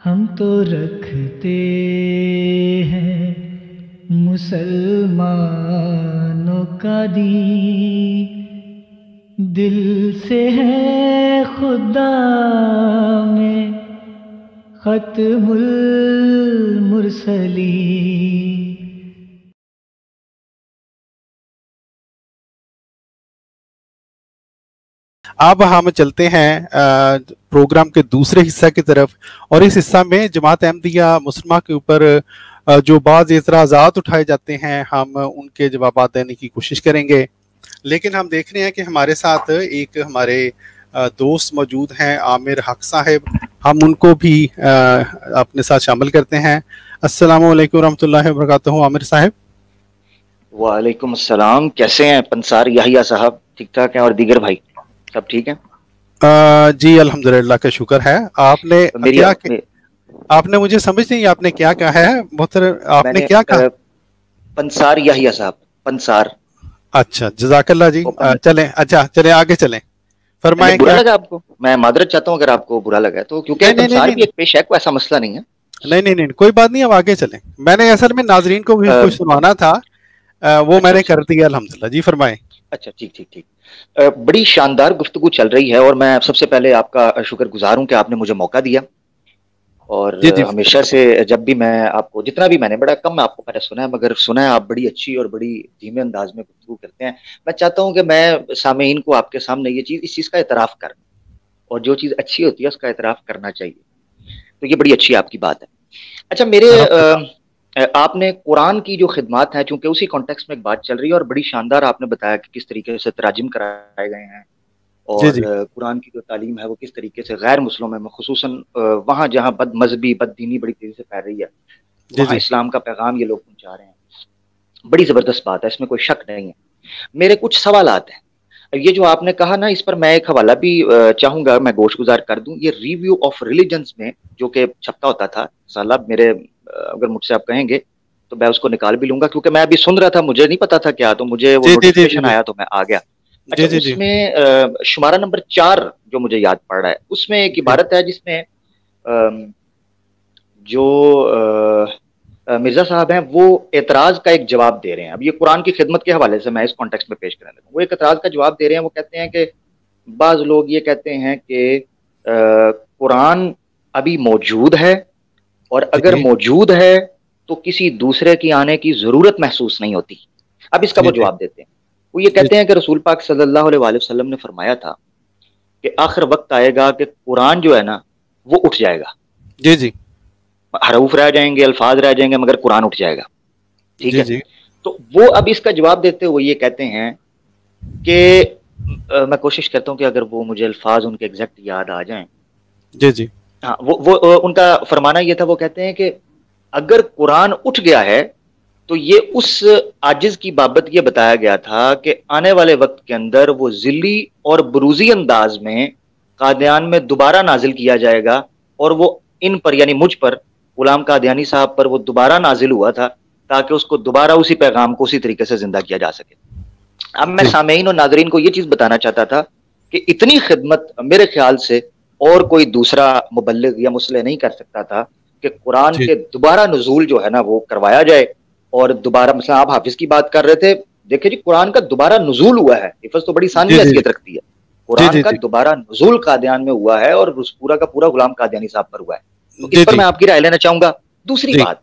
ہم تو رکھتے ہیں مسلمانوں کا دین، دل سے ہے خدا میں ختم المرسلین۔ اب ہم چلتے ہیں پروگرام کے دوسرے حصہ کی طرف، اور اس حصہ میں جماعت احمدیہ مسلمہ کے اوپر جو بعض اعتراضات اٹھائے جاتے ہیں ہم ان کے جوابات دینے کی کوشش کریں گے۔ لیکن ہم دیکھ رہے ہیں کہ ہمارے ساتھ ایک ہمارے دوست موجود ہیں، عامر حق صاحب، ہم ان کو بھی اپنے ساتھ شامل کرتے ہیں۔ السلام علیکم ورحمۃ اللہ وبرکاتہ۔ عامر صاحب وعلیکم السلام، کیسے ہیں پنسار یحییٰ صاحب؟ ٹھیک ٹھاک ہیں؟ اور دیگر بھائی سب ٹھیک ہیں؟ جی الحمدللہ کا شکر ہے۔ آپ نے مجھے سمجھ نہیں آپ نے کیا کہا ہے محترم؟ آپ نے کیا کہا؟ پنسار یحییٰ صاحب، پنسار۔ اچھا جزاک اللہ جی۔ چلیں آگے چلیں، فرمائیں۔ برا لگا آپ کو؟ میں معذرت چاہتا ہوں اگر آپ کو برا لگا ہے تو، کیونکہ پنسار بھی ایک پیش ہے، کوئی ایسا مسئلہ نہیں ہے۔ نہیں کوئی بات نہیں، اب آگے چلیں۔ میں نے اصل میں ناظرین کو بھی کچھ سنوانا تھا، وہ میں نے کر دیا الحمدللہ۔ جی فرمائیں۔ اچھا ٹھیک۔ بڑی شاندار گفتگو چل رہی ہے، اور میں سب سے پہلے آپ کا شکر گزار ہوں کہ آپ نے مجھے موقع دیا، اور ہمیشہ سے جب بھی میں آپ کو، جتنا بھی میں نے، بڑا کم آپ کو پہلے سنا ہے، مگر سنا ہے آپ بڑی اچھی اور بڑی دھیمے انداز میں گفتگو کرتے ہیں۔ میں چاہتا ہوں کہ میں سامعین کو آپ کے سامنے اس چیز کا اعتراف کروں، اور جو چیز اچھی ہوتی ہے اس کا اعتراف کرنا چاہیے، تو یہ بڑی اچھی آپ کی بات ہے۔ اچھا، آپ نے قرآن کی جو خدمات ہیں، چونکہ اسی کانٹیکسٹ میں ایک بات چل رہی ہے، اور بڑی شاندار آپ نے بتایا کہ کس طریقے سے تراجم کرائے گئے ہیں، اور قرآن کی جو تعلیم ہے وہ کس طریقے سے غیر مسلموں میں، خصوصاً وہاں جہاں بد مذہبی، بد دینی بڑی تیزی سے پھیل رہی ہے، وہاں اسلام کا پیغام یہ لوگ پہنچا رہے ہیں۔ بڑی زبردست بات ہے، اس میں کوئی شک نہیں ہے۔ میرے کچھ سوالات ہیں۔ یہ جو آپ نے کہا نا، اس پر میں ایک حوالہ بھی چاہوں گا، میں گوش گزار کر دوں۔ یہ ریویو آف ریلیجنز میں جو کہ چھپتا ہوتا تھا سالہ، میرے اگر مجھ سے آپ کہیں گے تو میں اس کو نکال بھی لوں گا، کیونکہ میں ابھی سن رہا تھا، مجھے نہیں پتا تھا کیا، تو مجھے وہ نوٹیفیکیشن آیا تو میں آ گیا۔ اچھا، اس میں شمارہ نمبر 4 جو مجھے یاد پڑ رہا ہے، اس میں ایک عبارت ہے جس میں جو مرزا صاحب ہیں وہ اعتراض کا ایک جواب دے رہے ہیں۔ اب یہ قرآن کی خدمت کے حوالے سے میں اس کانٹیکسٹ میں پیش کرنے لگا ہوں۔ وہ ایک اعتراض کا جواب دے رہے ہیں، وہ کہتے ہیں کہ بعض لوگ یہ کہتے ہیں کہ قرآن ابھی موجود ہے، اور اگر موجود ہے تو کسی دوسرے کی آنے کی ضرورت محسوس نہیں ہوتی۔ اب اس کا وہ جواب دیتے ہیں، وہ یہ کہتے ہیں کہ رسول پاک صلی اللہ علیہ وسلم نے فرمایا تھا کہ آخر وقت آئے گا کہ قرآن جو ہے نا وہ اٹھ جائے گا۔ جی حروف رہ جائیں گے، الفاظ رہ جائیں گے، مگر قرآن اٹھ جائے گا۔ ٹھیک ہے، تو وہ اب اس کا جواب دیتے ہوئے یہ کہتے ہیں کہ میں کوشش کرتا ہوں کہ اگر وہ مجھے الفاظ ان کے ایگزیکٹ یاد آ جائیں۔ جی ہاں، وہ ان کا فرمانا یہ تھا، وہ کہتے ہیں کہ اگر قرآن اٹھ گیا ہے تو یہ اس عاجز کی بابت یہ بتایا گیا تھا کہ آنے والے وقت کے اندر وہ ذلی اور بروزی انداز میں قادیان میں دوبارہ نازل کیا جائے گا، اور وہ ان پر، یعنی مجھ پر، غلام قادیانی صاحب پر، وہ دوبارہ نازل ہوا تھا تاکہ اس کو دوبارہ اسی پیغام کو اسی طریقے سے زندہ کیا جا سکے۔ اب میں سامعین اور ناظرین کو یہ چیز بتانا چاہتا تھا کہ اتنی خدمت میرے خیال سے اور کوئی دوسرا مبلغ یا مصلح نہیں کر سکتا تھا کہ قرآن کے دوبارہ نزول جو ہے نا وہ کروایا جائے، اور دوبارہ، مثلا آپ حافظ کی بات کر رہے تھے، دیکھیں جی قرآن کا دوبارہ نزول ہوا ہے، حفظ تو بڑی ثانوی حیثیت رکھتی ہے، قرآن کا دوبارہ نزول قادیان میں ہوا ہے، اور پورا کا پورا غلام قادیانی صاحب پر ہوا ہے۔ تو اس پر میں آپ کی رائے لینا چاہوں گا۔ دوسری بات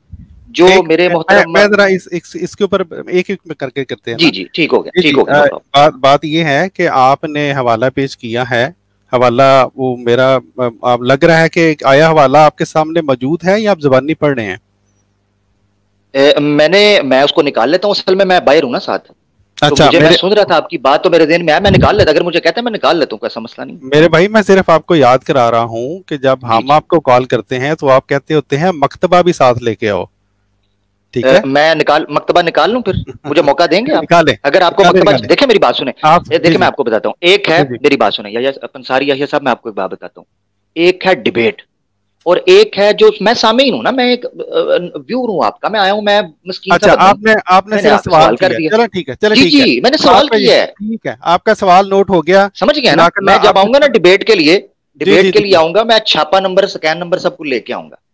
جو میرے محترم، میں ذرا اس کے اوپر ایک ایک کر کے کرتے ہیں۔ جی ٹھیک ہو گیا۔ بات یہ ہے کہ آپ نے حوالہ پیش کیا ہے، حوالہ وہ میرا لگ رہا ہے کہ آیا حوالہ آپ کے سامنے موجود ہے یا آپ زبانی پڑھ رہے ہیں؟ میں اس کو نکال لیتا ہوں، اصل میں باہر ہوں نا ساتھ، اچھا میں سن رہا تھا آپ کی بات تو میرے ذہن میں آیا، میں نکال لیتا، اگر مجھے کہتے ہیں میں نکال لیتا ہوں، کوئی ایسا مسئلہ نہیں۔ میرے بھائی میں صرف آپ کو یاد کرا رہا ہوں کہ جب ہم آپ کو کال کرتے ہیں تو آپ کہتے ہوتے ہیں مکتبہ بھی ساتھ لے کے آؤ، ٹھیک ہے؟ میں مکتبہ نکال لوں، پھر مجھے موقع دیں گے آپ؟ نکالیں، اگر آپ کو مکتبہ، دیکھیں میری بات سنیں، دیکھیں میں آپ کو بتاتا ہوں، ایک ہے، میری بات سنیں پنساری یحییٰ صاحب، میں آپ کو ایک بات بتاتا ہوں، ایک ہے ڈیبیٹ، اور ایک ہے جو میں سامعین ہوں نا، میں ایک ویور ہوں آپ کا، میں آیا ہوں، میں مسکین اچھا آپ نے صرف سوال کر دیا، چلو ٹھیک ہے، جی میں نے سوال کیا ہے، ٹھیک ہے، آپ کا سوال نوٹ ہو گیا، سمجھ گیا نا؟ میں جب آؤں گا نا ڈیبیٹ کے لیے آؤں گا، میں چھاپا نمبر، سکین نمبر سب کو لے کے آؤں گا،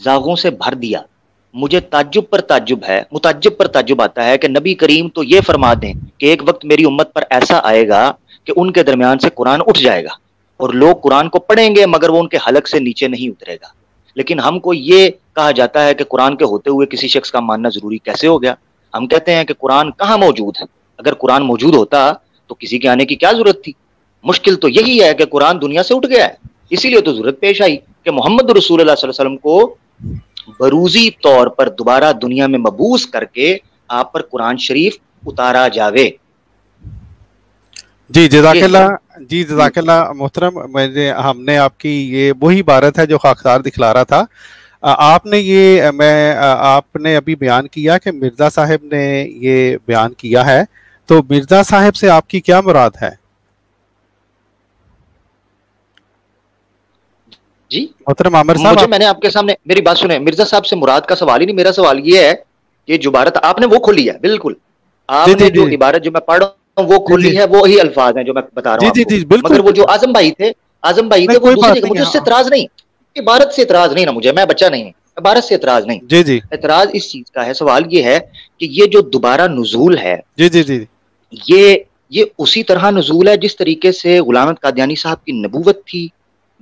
زاغوں سے بھر دیا. مجھے تعجب پر تعجب ہے, متعجب پر تعجب آتا ہے کہ نبی کریم تو یہ فرما دیں کہ ایک وقت میری امت پر ایسا آئے گا کہ ان کے درمیان سے قرآن اٹھ جائے گا اور لوگ قرآن کو پڑھیں گے مگر وہ ان کے حلق سے نیچے نہیں اترے گا. لیکن ہم کو یہ کہا جاتا ہے کہ قرآن کے ہوتے ہوئے کسی شخص کا ماننا ضروری کیسے ہو گیا. ہم کہتے ہیں کہ قرآن کہاں موجود ہے؟ اگر قرآن موجود ہوتا تو کسی کے آنے کی کیا ضرورت تھی؟ مشکل تو یہی ہے کہ قرآن دنیا سے اٹھ گیا ہے, اسی لیے تو ضرورت پیش آئی کہ محمد رسول اللہ صلی اللہ علیہ وسلم کو بروزی طور پر دوبارہ دنیا میں مبعوث کر کے آپ پر قرآن شریف اتارا جاوے. جی جزاک اللہ, جی جزاک اللہ محترم. ہم نے آپ کی یہ وہی عبارت ہے جو خاکسار دکھلا رہا تھا. آپ نے یہ آپ نے ابھی بیان کیا کہ مرزا صاحب نے یہ بیان کیا ہے, تو مرزا صاحب سے آپ کی کیا مراد ہے؟ جی محترم عامر صاحب, میں نے آپ کے سامنے میری بات سنیں, مرزا صاحب سے مراد کا سوال ہی نہیں, میرا سوال یہ ہے کہ جو عبارت آپ نے وہ کھولی ہے, بالکل آپ نے جو عبارت جو میں پڑھ رہا ہوں وہ کھولی ہے, وہی الفاظ ہیں جو میں بتا رہا ہوں. مگر وہ جو اعظم بھائی تھے وہ دوسرے, مجھے اس سے اعتراض نہیں, عبارت سے اعتراض نہیں نا, مجھے, میں بچہ نہیں, عبارت سے اعتراض نہیں. جی جی, اعتراض اس چیز کا ہے, سوال یہ ہے کہ یہ جو دوبارہ نزول ہے, جی جی جی, یہ اسی طرح نزول ہے جس طریقے سے غلام احمد قادیانی صاحب کی نبوت تھی,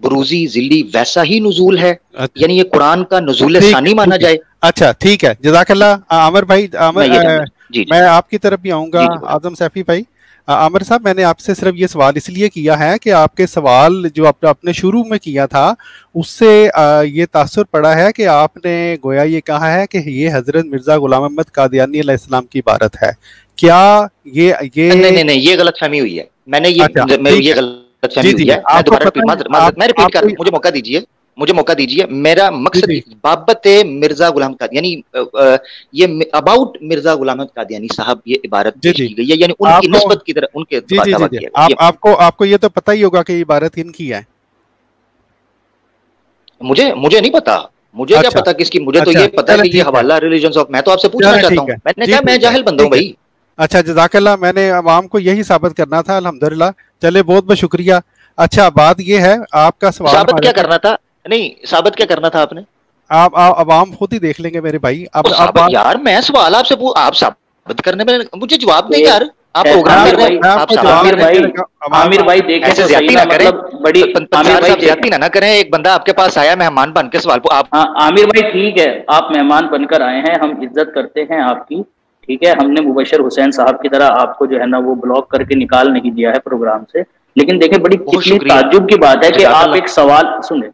بروزی ذلی, ویسا ہی نزول ہے. یعنی یہ قرآن کا نزول ثانی مانا جائے. اچھا ٹھیک ہے, جزاک اللہ. عامر بھائی, میں آپ کی طرف بھی آؤں گا. اعظم سیفی بھائی, عامر صاحب, میں نے آپ سے صرف یہ سوال اس لیے کیا ہے کہ آپ کے سوال جو آپ نے شروع میں کیا تھا اس سے یہ تاثر پڑا ہے کہ آپ نے گویا یہ کہا ہے کہ یہ حضرت مرزا غلام احمد قادیانی علیہ السلام کی عبارت ہے. کیا یہ نہیں, یہ غلط فہمی ہوئی ہے. میں نے یہ غلط فہمی ہوئی ہے. میں دوبارہ میں ریپیٹ کر, مجھے موقع دیجیے. میرا مقصد بابت مرزا غلام قادیانی, یعنی یہ اباؤٹ مرزا غلام احمد قادیانی صاحب یہ عبارت پیش کی گئی ہے, یعنی ان کی نسبت کی طرف ان کے دعویٰ کیا گیا. آپ کو یہ تو پتہ ہی ہوگا کہ یہ عبارت ان کی ہے. مجھے نہیں پتا, مجھے کیا پتا کس کی, مجھے تو یہ پتا ہے کہ یہ حوالہ ریلیجنز آف, میں تو آپ سے پوچھنا چاہتا ہوں. میں نے کہا میں جاہل بندہ ہوں بھائی. اچھا جزاک اللہ, میں نے عوام کو یہی ثابت کرنا تھا. الحمدللہ, چلے بہت بہت شکریہ. اچھا بات یہ ہے, آپ کا سوال ثابت کیا کرنا تھا, نہیں ثابت کیا کرنا تھا آپ نے, آپ عوام خود ہی دیکھ لیں گے میرے بھائی. یار میں سوال آپ سے آپ ثابت کرنے میں مجھے جواب دیں یار, آپ پروگرام کر رہے ہیں. عامر بھائی دیکھیں تو زیادتی نہ کریں, بڑی زیادتی نہ کریں. ایک بندہ آپ کے پاس آیا مہمان بن کے سوال عامر بھائی ٹھیک ہے, آپ مہمان بن کر آئے ہیں, ہم عزت کرتے ہیں آپ کی, ٹھیک ہے. ہم نے مبشر حسین صاحب کی طرح آپ کو جو ہے نا وہ بلاک کر کے نکال نہیں دیا ہے پروگرام سے. لیکن دیکھیں بڑی کتنی تعجب کی بات ہے کہ آپ ایک سوال سنیں,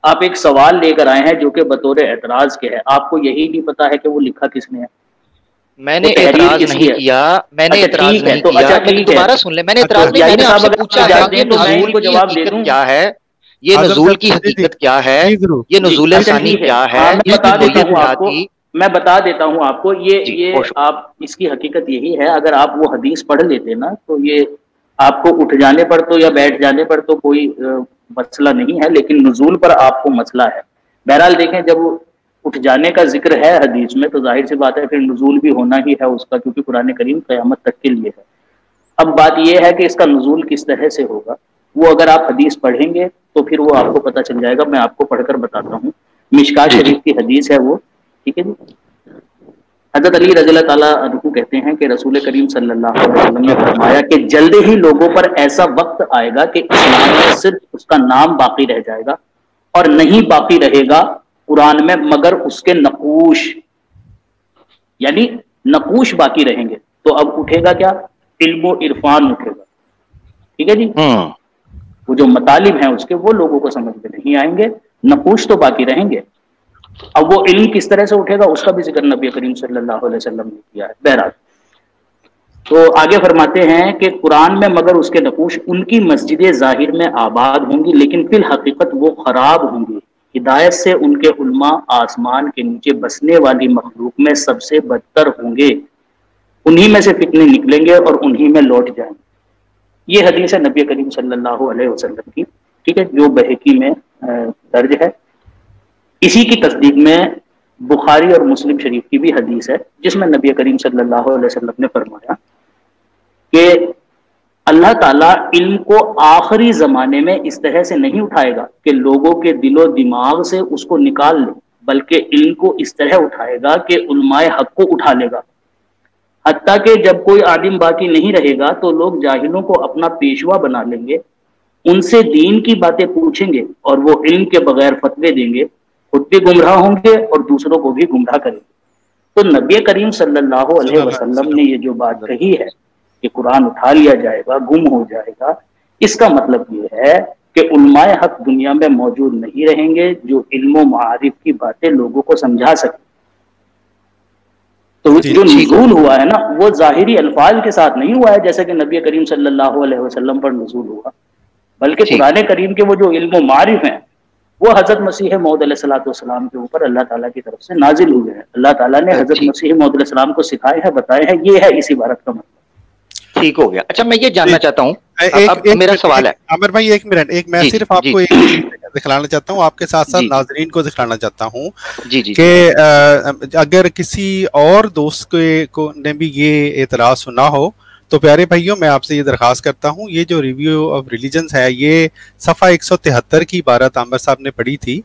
آپ ایک سوال لے کر آئے ہیں جو کہ بطور اعتراض کے ہے, آپ کو یہی نہیں پتا ہے کہ وہ لکھا کس نے ہے. میں نے اعتراض نہیں کیا, میں نے اعتراض نہیں کیا, دوبارہ سن لیں. میں نے اعتراض نہیں, میں نے آپ سے پوچھا کہ نزول کی حقیقت کیا ہے, یہ نزول کی حقیقت کیا ہے, یہ نزول ثانی کیا ہے. میں بتا دیتا ہوں آپ کو, یہ آپ اس کی حقیقت یہی ہے. اگر آپ وہ حدیث پڑھ لیتے نا تو یہ آپ کو اٹھ جانے پر تو یا بیٹھ جانے پر تو کوئی مسئلہ نہیں ہے, لیکن نزول پر آپ کو مسئلہ ہے. بہرحال دیکھیں, جب اٹھ جانے کا ذکر ہے حدیث میں تو ظاہر سی بات ہے پھر نزول بھی ہونا ہی ہے اس کا, کیونکہ قرآن کریم قیامت تک کے لیے ہے. اب بات یہ ہے کہ اس کا نزول کس طرح سے ہوگا, وہ اگر آپ حدیث پڑھیں گے تو پھر وہ آپ کو پتہ چل جائے گا. میں آپ کو پڑھ کر بتاتا ہوں. مشکات شریف کی حدیث ہے وہ, ٹھیک ہے جی. حضرت علی رضی اللہ تعالیٰ عنہ کہتے ہیں کہ رسول کریم صلی اللہ علیہ وسلم نے فرمایا کہ جلد ہی لوگوں پر ایسا وقت آئے گا کہ اسلام میں صرف اس کا نام باقی رہ جائے گا اور نہیں باقی رہے گا قرآن میں مگر اس کے نقوش, یعنی نقوش باقی رہیں گے. تو اب اٹھے گا کیا, علم و عرفان اٹھے گا, ٹھیک ہے جی. وہ جو مطالب ہیں اس کے وہ لوگوں کو سمجھ میں نہیں آئیں گے, نقوش تو باقی رہیں گے. اب وہ علم کس طرح سے اٹھے گا اس کا بھی ذکر نبی کریم صلی اللہ علیہ وسلم نے کیا ہے. بہرحال تو آگے فرماتے ہیں کہ قرآن میں مگر اس کے نقوش, ان کی مسجدیں ظاہر میں آباد ہوں گی لیکن فی الحقیقت وہ خراب ہوں گی. ہدایت سے ان کے علماء آسمان کے نیچے بسنے والی مخلوق میں سب سے بدتر ہوں گے, انہی میں سے فتنے نکلیں گے اور انہی میں لوٹ جائیں گے. یہ حدیث ہے نبی کریم صلی اللہ علیہ وسلم کی, ٹھیک ہے, جو بہقی میں درج ہے. اسی کی تصدیق میں بخاری اور مسلم شریف کی بھی حدیث ہے جس میں نبی کریم صلی اللہ علیہ وسلم نے فرمایا کہ اللہ تعالیٰ علم کو آخری زمانے میں اس طرح سے نہیں اٹھائے گا کہ لوگوں کے دل و دماغ سے اس کو نکال لے, بلکہ علم کو اس طرح اٹھائے گا کہ علماء حق کو اٹھا لے گا، حتیٰ کہ جب کوئی عالم باقی نہیں رہے گا تو لوگ جاہلوں کو اپنا پیشوا بنا لیں گے، ان سے دین کی باتیں پوچھیں گے اور وہ علم کے بغیر فتوے دیں گے، خود بھی گمراہ ہوں گے اور دوسروں کو بھی گمراہ کریں گے۔ تو نبی کریم صلی اللہ صلی علیہ اللہ علیہ وسلم نے وسلم۔ یہ جو بات کہی ہے کہ قرآن اٹھا لیا جائے گا، گم ہو جائے گا، اس کا مطلب یہ ہے کہ علماء حق دنیا میں موجود نہیں رہیں گے جو علم و معارف کی باتیں لوگوں کو سمجھا سکیں۔ تو جی جو ٹھیک ہو نزول گیا۔ ہوا ہے نا وہ ظاہری الفاظ کے ساتھ نہیں ہوا ہے جیسا کہ نبی کریم صلی اللہ علیہ وسلم پر نزول ہوا، بلکہ ٹھیک قرآن کریم کے وہ جو علم و معارف ہیں وہ حضرت مسیح موعود علیہ الصلوۃ والسلام کے اوپر اللہ تعالیٰ کی طرف سے نازل ہوئے ہیں۔ اللہ تعالیٰ نے حضرت ٹھیک مسیح موعود علیہ السلام کو سکھائے ہیں، بتائے ہیں، یہ ہے اس عبارت کا مطلب۔ ٹھیک ہو گیا۔ اچھا میں یہ جاننا چاہتا ہوں، اب میرا سوال ہے عامر بھائی ایک منٹ، میں جی صرف آپ جی کو ایک چیز دکھلانا چاہتا ہوں، آپ کے ساتھ ساتھ جی ناظرین کو دکھلانا چاہتا ہوں جی جی کہ اگر کسی اور دوست کو نے بھی یہ اعتراض سنا ہو تو پیارے بھائیوں میں آپ سے یہ درخواست کرتا ہوں، یہ جو ریویو آف ریلیجنز ہے یہ صفحہ 173 کی عبارت عامر صاحب نے پڑھی تھی،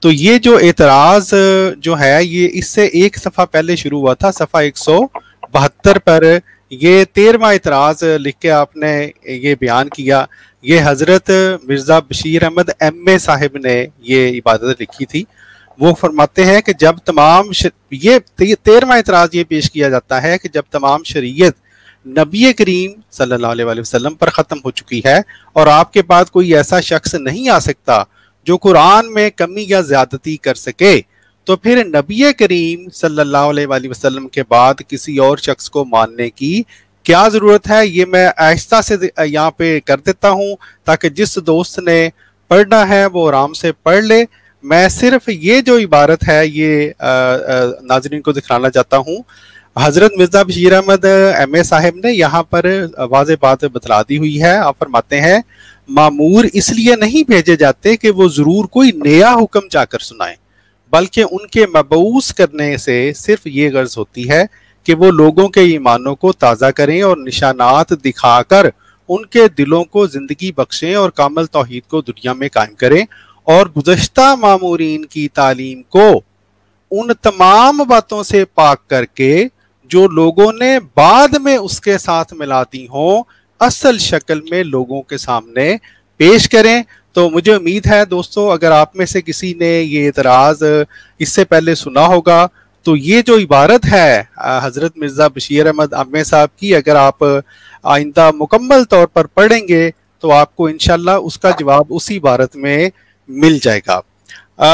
تو یہ جو اعتراض جو ہے یہ اس سے ایک صفحہ پہلے شروع ہوا تھا، صفحہ 172 پر یہ 13واں اعتراض لکھ کے آپ نے یہ بیان کیا۔ یہ حضرت مرزا بشیر احمد ایم اے صاحب نے یہ عبادت لکھی تھی۔ وہ فرماتے ہیں کہ جب تمام یہ 13واں اعتراض یہ پیش کیا جاتا ہے کہ جب تمام شریعت نبی کریم صلی اللہ علیہ وآلہ وسلم پر ختم ہو چکی ہے اور آپ کے بعد کوئی ایسا شخص نہیں آ سکتا جو قرآن میں کمی یا زیادتی کر سکے، تو پھر نبی کریم صلی اللہ علیہ وآلہ وسلم کے بعد کسی اور شخص کو ماننے کی کیا ضرورت ہے؟ یہ میں آہستہ سے یہاں پہ کر دیتا ہوں تاکہ جس دوست نے پڑھنا ہے وہ آرام سے پڑھ لے۔ میں صرف یہ جو عبارت ہے یہ ناظرین کو دکھانا چاہتا ہوں۔ حضرت مرزا بشیر احمد ایم اے صاحب نے یہاں پر واضح بات بتلا دی ہوئی ہے۔ آپ فرماتے ہیں مامور اس لیے نہیں بھیجے جاتے کہ وہ ضرور کوئی نیا حکم جا کر سنائیں، بلکہ ان کے مبعوث کرنے سے صرف یہ غرض ہوتی ہے کہ وہ لوگوں کے ایمانوں کو تازہ کریں اور نشانات دکھا کر ان کے دلوں کو زندگی بخشیں اور کامل توحید کو دنیا میں قائم کریں، اور گزشتہ مامورین کی تعلیم کو ان تمام باتوں سے پاک کر کے جو لوگوں نے بعد میں اس کے ساتھ ملا دی ہوں اصل شکل میں لوگوں کے سامنے پیش کریں۔ تو مجھے امید ہے دوستو اگر آپ میں سے کسی نے یہ اعتراض اس سے پہلے سنا ہوگا تو یہ جو عبارت ہے حضرت مرزا بشیر احمد امی صاحب کی اگر آپ آئندہ مکمل طور پر پڑھیں گے تو آپ کو انشاءاللہ اس کا جواب اسی عبارت میں مل جائے گا۔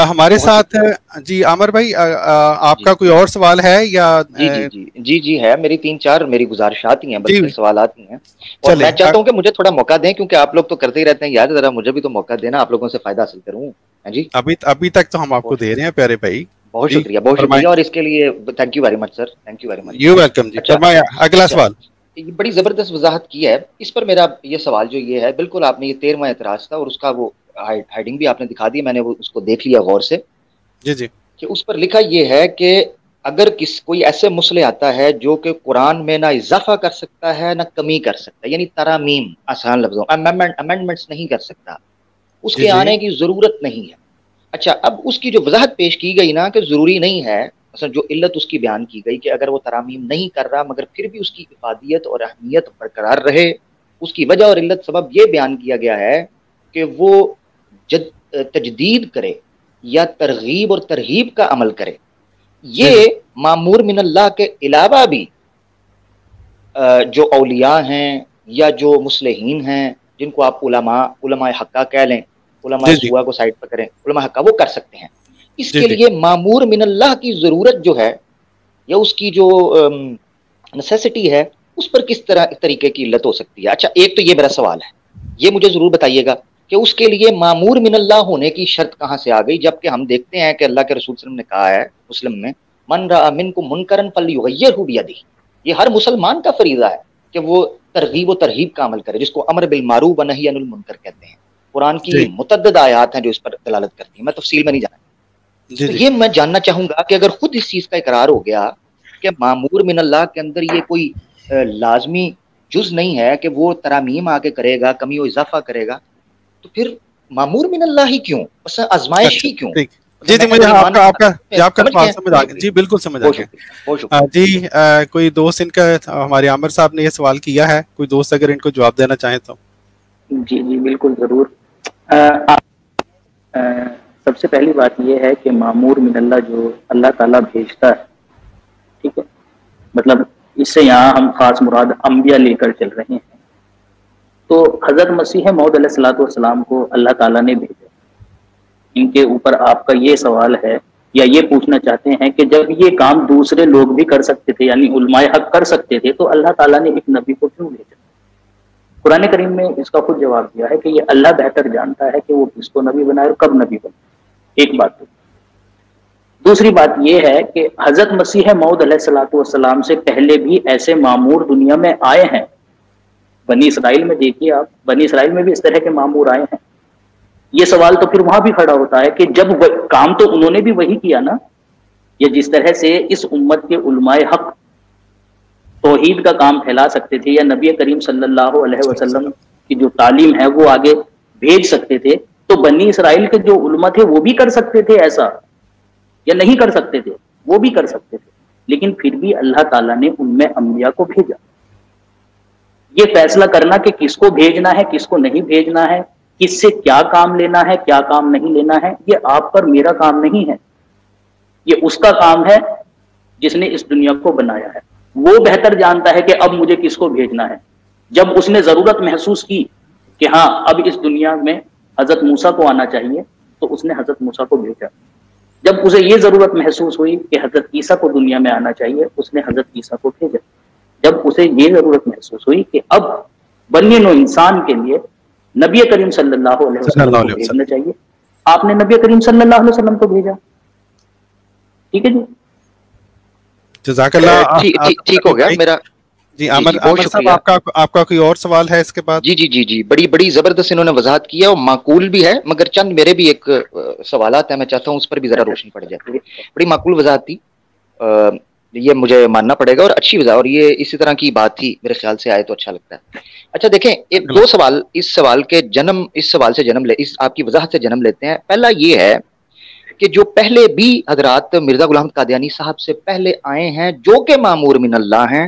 ہمارے ساتھ جی عامر بھائی آپ کا کوئی اور سوال ہے یا؟ جی ہے، میری 3-4 میری گزارشات ہی ہیں بلکہ سوالات ہی ہیں، اور میں چاہتا ہوں کہ مجھے تھوڑا موقع دیں کیونکہ آپ لوگ تو کرتے ہی رہتے ہیں یار، ذرا مجھے بھی تو موقع دینا، آپ لوگوں سے فائدہ حاصل کروں۔ جی ابھی تک تو ہم آپ کو دے رہے ہیں پیارے بھائی، بہت شکریہ اور اس کے لیے thank you very much sir, thank you very much. You welcome جی۔ فرمایا اگلا سوال۔ بڑی زبردست وضاحت کی ہے اس پر۔ میرا یہ سوال جو یہ ہے، بالکل آپ نے یہ 13واں اعتراض تھا اور اس کا وہ ہیڈنگ بھی آپ نے دکھا دی، میں نے وہ اس کو دیکھ لیا غور سے جی کہ اس پر لکھا یہ ہے کہ اگر کوئی ایسے مسئلے آتا ہے جو کہ قرآن میں نہ اضافہ کر سکتا ہے نہ کمی کر سکتا ہے، یعنی ترامیم، آسان لفظوں امینڈمنٹس نہیں کر سکتا، اس کے آنے کی ضرورت نہیں ہے۔ اچھا اب اس کی جو وضاحت پیش کی گئی نا کہ ضروری نہیں ہے، مثلا جو علت اس کی بیان کی گئی کہ اگر وہ ترامیم نہیں کر رہا مگر پھر بھی اس کی افادیت اور اہمیت برقرار رہے، اس کی وجہ اور علت سبب یہ بیان کیا گیا ہے کہ وہ تجدید کرے یا ترغیب اور ترہیب کا عمل کرے۔ یہ مامور من اللہ کے علاوہ بھی جو اولیاء ہیں یا جو مصلحین ہیں جن کو آپ علماء حقہ کہہ لیں، علماء سوا کو سائڈ پر کریں، علماء حقہ وہ کر سکتے ہیں۔ اس کے لیے مامور من اللہ کی ضرورت جو ہے یا اس کی جو نیسیسٹی ہے اس پر کس طریقے کی علت ہو سکتی ہے؟ اچھا ایک تو یہ میرا سوال ہے، یہ مجھے ضرور بتائیے گا کہ اس کے لیے مامور من اللہ ہونے کی شرط کہاں سے آ گئی، جبکہ ہم دیکھتے ہیں کہ اللہ کے رسول صلی اللہ علیہ وسلم نے کہا ہے مسلم میں من رأى منکم منکرا فلیغیرہ بیدہ، یہ ہر مسلمان کا فریضہ ہے کہ وہ ترغیب و ترہیب کا عمل کرے، جس کو امر بالمعروف و نہی عن المنکر کہتے ہیں۔ قرآن کی متعدد آیات ہیں جو اس پر دلالت کرتی ہیں، میں تفصیل میں نہیں جانا۔ تو یہ میں جاننا چاہوں گا کہ اگر خود اس چیز کا اقرار ہو گیا کہ مامور من اللہ کے اندر یہ کوئی لازمی جز نہیں ہے کہ وہ ترامیم آ کے کرے گا، کمی و اضافہ کرے گا، تو پھر مامور من اللہ ہی کیوں، آزمائش ہی کیوں؟ جی جی مجھے آپ کا سوال سمجھ آ گیا جی، بالکل سمجھ آ گیا جی. کوئی دوست ان کا ہمارے عامر صاحب نے یہ سوال کیا ہے، کوئی دوست اگر ان کو جواب دینا چاہیں تو. جی جی بالکل ضرور. سب سے پہلی بات یہ ہے کہ مامور من اللہ جو اللہ تعالیٰ بھیجتا ہے، ٹھیک ہے، مطلب اس سے یہاں ہم خاص مراد انبیاء لے کر چل رہے ہیں. تو حضرت مسیح موعود علیہ الصلوۃ والسلام کو اللہ تعالیٰ نے بھیجا. ان کے اوپر آپ کا یہ سوال ہے یا یہ پوچھنا چاہتے ہیں کہ جب یہ کام دوسرے لوگ بھی کر سکتے تھے، یعنی علماء حق کر سکتے تھے، تو اللہ تعالیٰ نے ایک نبی کو کیوں بھیجا؟ قرآن کریم میں اس کا خود جواب دیا ہے کہ یہ اللہ بہتر جانتا ہے کہ وہ کس کو نبی بنائے اور کب نبی بنائے. ایک بات. تو دوسری بات یہ ہے کہ حضرت مسیح موعود علیہ الصلوۃ والسلام سے پہلے بھی ایسے مامور دنیا میں آئے ہیں. بنی اسرائیل میں دیکھیے آپ، بنی اسرائیل میں بھی اس طرح کے مامور آئے ہیں. یہ سوال تو پھر وہاں بھی کھڑا ہوتا ہے کہ جب کام تو انہوں نے بھی وہی کیا نا، یا جس طرح سے اس امت کے علماء حق توحید کا کام پھیلا سکتے تھے یا نبی کریم صلی اللہ علیہ وسلم کی جو تعلیم ہے وہ آگے بھیج سکتے تھے، تو بنی اسرائیل کے جو علماء تھے وہ بھی کر سکتے تھے ایسا، یا نہیں کر سکتے تھے؟ وہ بھی کر سکتے تھے. لیکن پھر بھی اللہ تعالیٰ نے ان میں انبیاء کو بھیجا. یہ فیصلہ کرنا کہ کس کو بھیجنا ہے کس کو نہیں بھیجنا ہے، کس سے کیا کام لینا ہے کیا کام نہیں لینا ہے، یہ آپ پر میرا کام نہیں ہے، یہ اس کا کام ہے جس نے اس دنیا کو بنایا ہے. وہ بہتر جانتا ہے کہ اب مجھے کس کو بھیجنا ہے. جب اس نے ضرورت محسوس کی کہ ہاں اب اس دنیا میں حضرت موسیٰ کو آنا چاہیے، تو اس نے حضرت موسیٰ کو بھیجا. جب اسے یہ ضرورت محسوس ہوئی کہ حضرت عیسیٰ کو دنیا میں آنا چاہیے، اس نے حضرت عیسیٰ کو بھیجا. جب اسے یہ ضرورت محسوس ہوئی کہ اب بنی نوع انسان کے لیے نبی کریم صلی اللہ علیہ وسلم کو بھیجنا چاہیے، آپ نے نبی کریم صلی اللہ علیہ وسلم کو بھیجا. ٹھیک ہے جی، جزاک اللہ. ٹھیک ہو گیا میرا. جی عامر صاحب آپ کا کوئی اور سوال ہے اس کے بعد؟ جی بڑی زبردست انہوں نے وضاحت کی ہے اور معقول بھی ہے، مگر چند میرے بھی ایک سوالات ہیں، میں چاہتا ہوں اس پر بھی ذرا روشنی پڑ جائے. بڑی معقول وضاحت تھی، یہ مجھے ماننا پڑے گا، اور اچھی وضاحت، اور یہ اسی طرح کی بات تھی، میرے خیال سے آئے تو اچھا لگتا ہے. اچھا دیکھیں، ایک دو سوال اس سوال سے جنم لے، اس آپ کی وضاحت سے جنم لیتے ہیں. پہلا یہ ہے کہ جو پہلے بھی حضرات مرزا غلام احمد قادیانی صاحب سے پہلے آئے ہیں جو کہ مامور من اللہ ہیں،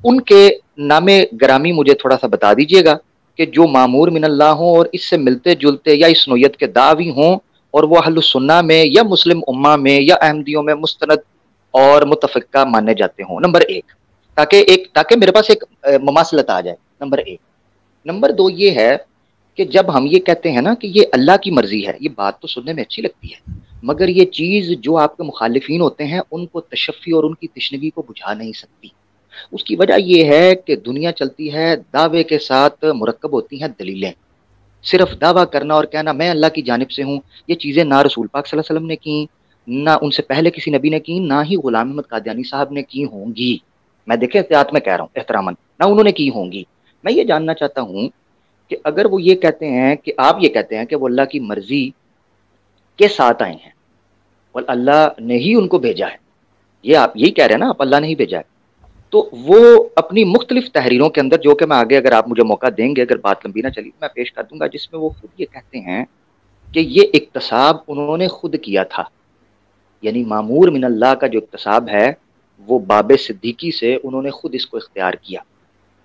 ان کے نام گرامی مجھے تھوڑا سا بتا دیجئے گا کہ جو مامور من اللہ ہوں اور اس سے ملتے جلتے یا اس نوعیت کے دعوی ہوں، اور وہ اہل السنہ میں یا مسلم امہ میں یا احمدیوں میں مستند اور متفقہ مانے جاتے ہوں. نمبر ایک، تاکہ میرے پاس ایک مماثلت آ جائے. نمبر ایک. نمبر دو یہ ہے کہ جب ہم یہ کہتے ہیں نا کہ یہ اللہ کی مرضی ہے، یہ بات تو سننے میں اچھی لگتی ہے، مگر یہ چیز جو آپ کے مخالفین ہوتے ہیں ان کو تشفی اور ان کی تشنگی کو بجھا نہیں سکتی. اس کی وجہ یہ ہے کہ دنیا چلتی ہے دعوے کے ساتھ، مرکب ہوتی ہیں دلیلیں. صرف دعویٰ کرنا اور کہنا میں اللہ کی جانب سے ہوں، یہ چیزیں نہ رسول پاک صلی اللہ علیہ وسلم نے کی، نہ ان سے پہلے کسی نبی نے کی، نہ ہی غلام احمد قادیانی صاحب نے کی ہوں گی. میں دیکھیں احتیاط میں کہہ رہا ہوں احتراماً، نہ انہوں نے کی ہوں گی. میں یہ جاننا چاہتا ہوں کہ اگر وہ یہ کہتے ہیں کہ آپ یہ کہتے ہیں کہ وہ اللہ کی مرضی کے ساتھ آئے ہیں اور اللہ نے ہی ان کو بھیجا ہے، یہ آپ یہی کہہ رہے ہیں نا، آپ اللہ نے ہی بھیجا ہے، تو وہ اپنی مختلف تحریروں کے اندر، جو کہ میں آگے اگر آپ مجھے موقع دیں گے، اگر بات لمبی نہ چلی میں پیش کر دوں گا، جس میں وہ خود یہ کہتے ہیں کہ یہ اکتساب انہوں نے خود کیا تھا. یعنی مامور من اللہ کا جو اکتساب ہے وہ باب صدیقی سے انہوں نے خود اس کو اختیار کیا.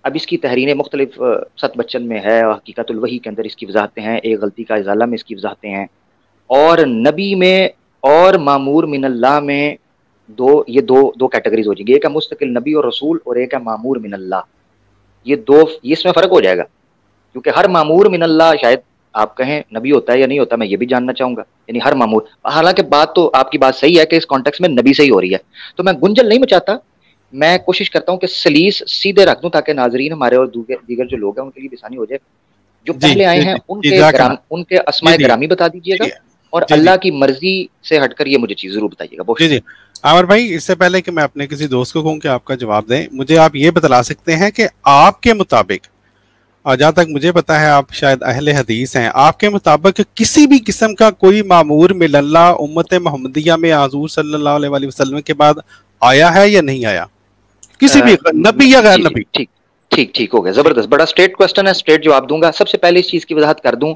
اب اس کی تحریریں مختلف 7 بچن میں ہے، حقیقت الوحی کے اندر اس کی وضاحتیں ہیں، ایک غلطی کا ازالہ میں اس کی وضاحتیں ہیں، اور نبی میں اور مامور من اللہ میں یہ دو کیٹیگریز ہو جائیں گی. ایک ہے مستقل نبی اور رسول، اور ایک ہے مامور من اللہ. یہ اس میں فرق ہو جائے گا، کیونکہ ہر مامور من اللہ شاید آپ کہیں نبی ہوتا ہے یا نہیں ہوتا، میں یہ بھی جاننا چاہوں گا. یعنی ہر مامور، حالانکہ بات تو آپ کی بات صحیح ہے کہ اس کانٹیکس میں نبی سے ہی ہو رہی ہے، تو میں گنجل نہیں مچاتا. میں کوشش کرتا ہوں کہ سلیس سیدھے رکھ دوں تاکہ ناظرین ہمارے اور دیگر جو لوگ ہیں ان کے لیے آسانی ہو جائے. جو پہلے آئے ہیں ان کے اسماء گرامی بتا دیجیے گا، اور اللہ کی مرضی سے ہٹ کر یہ مجھے چیز ضرور بتائیے گا. جی عامر بھائی، اس سے پہلے کہ میں اپنے کسی دوست کو کہوں کہ آپ کا جواب دیں، مجھے آپ یہ بتلا سکتے ہیں کہ آپ کے مطابق، اور جہاں تک مجھے پتا ہے آپ شاید اہل حدیث ہیں، آپ کے مطابق کسی بھی قسم کا کوئی مامور من اللہ امت محمدیہ میں حضور صلی اللہ علیہ وسلم کے بعد آیا ہے یا نہیں آیا؟ کسی بھی نبی یا غیر نبی؟ ٹھیک ہو گیا، زبردست، بڑا اسٹریٹ کوسچن ہے، اسٹریٹ جواب دوں گا. سب سے پہلے اس چیز کی وضاحت کر دوں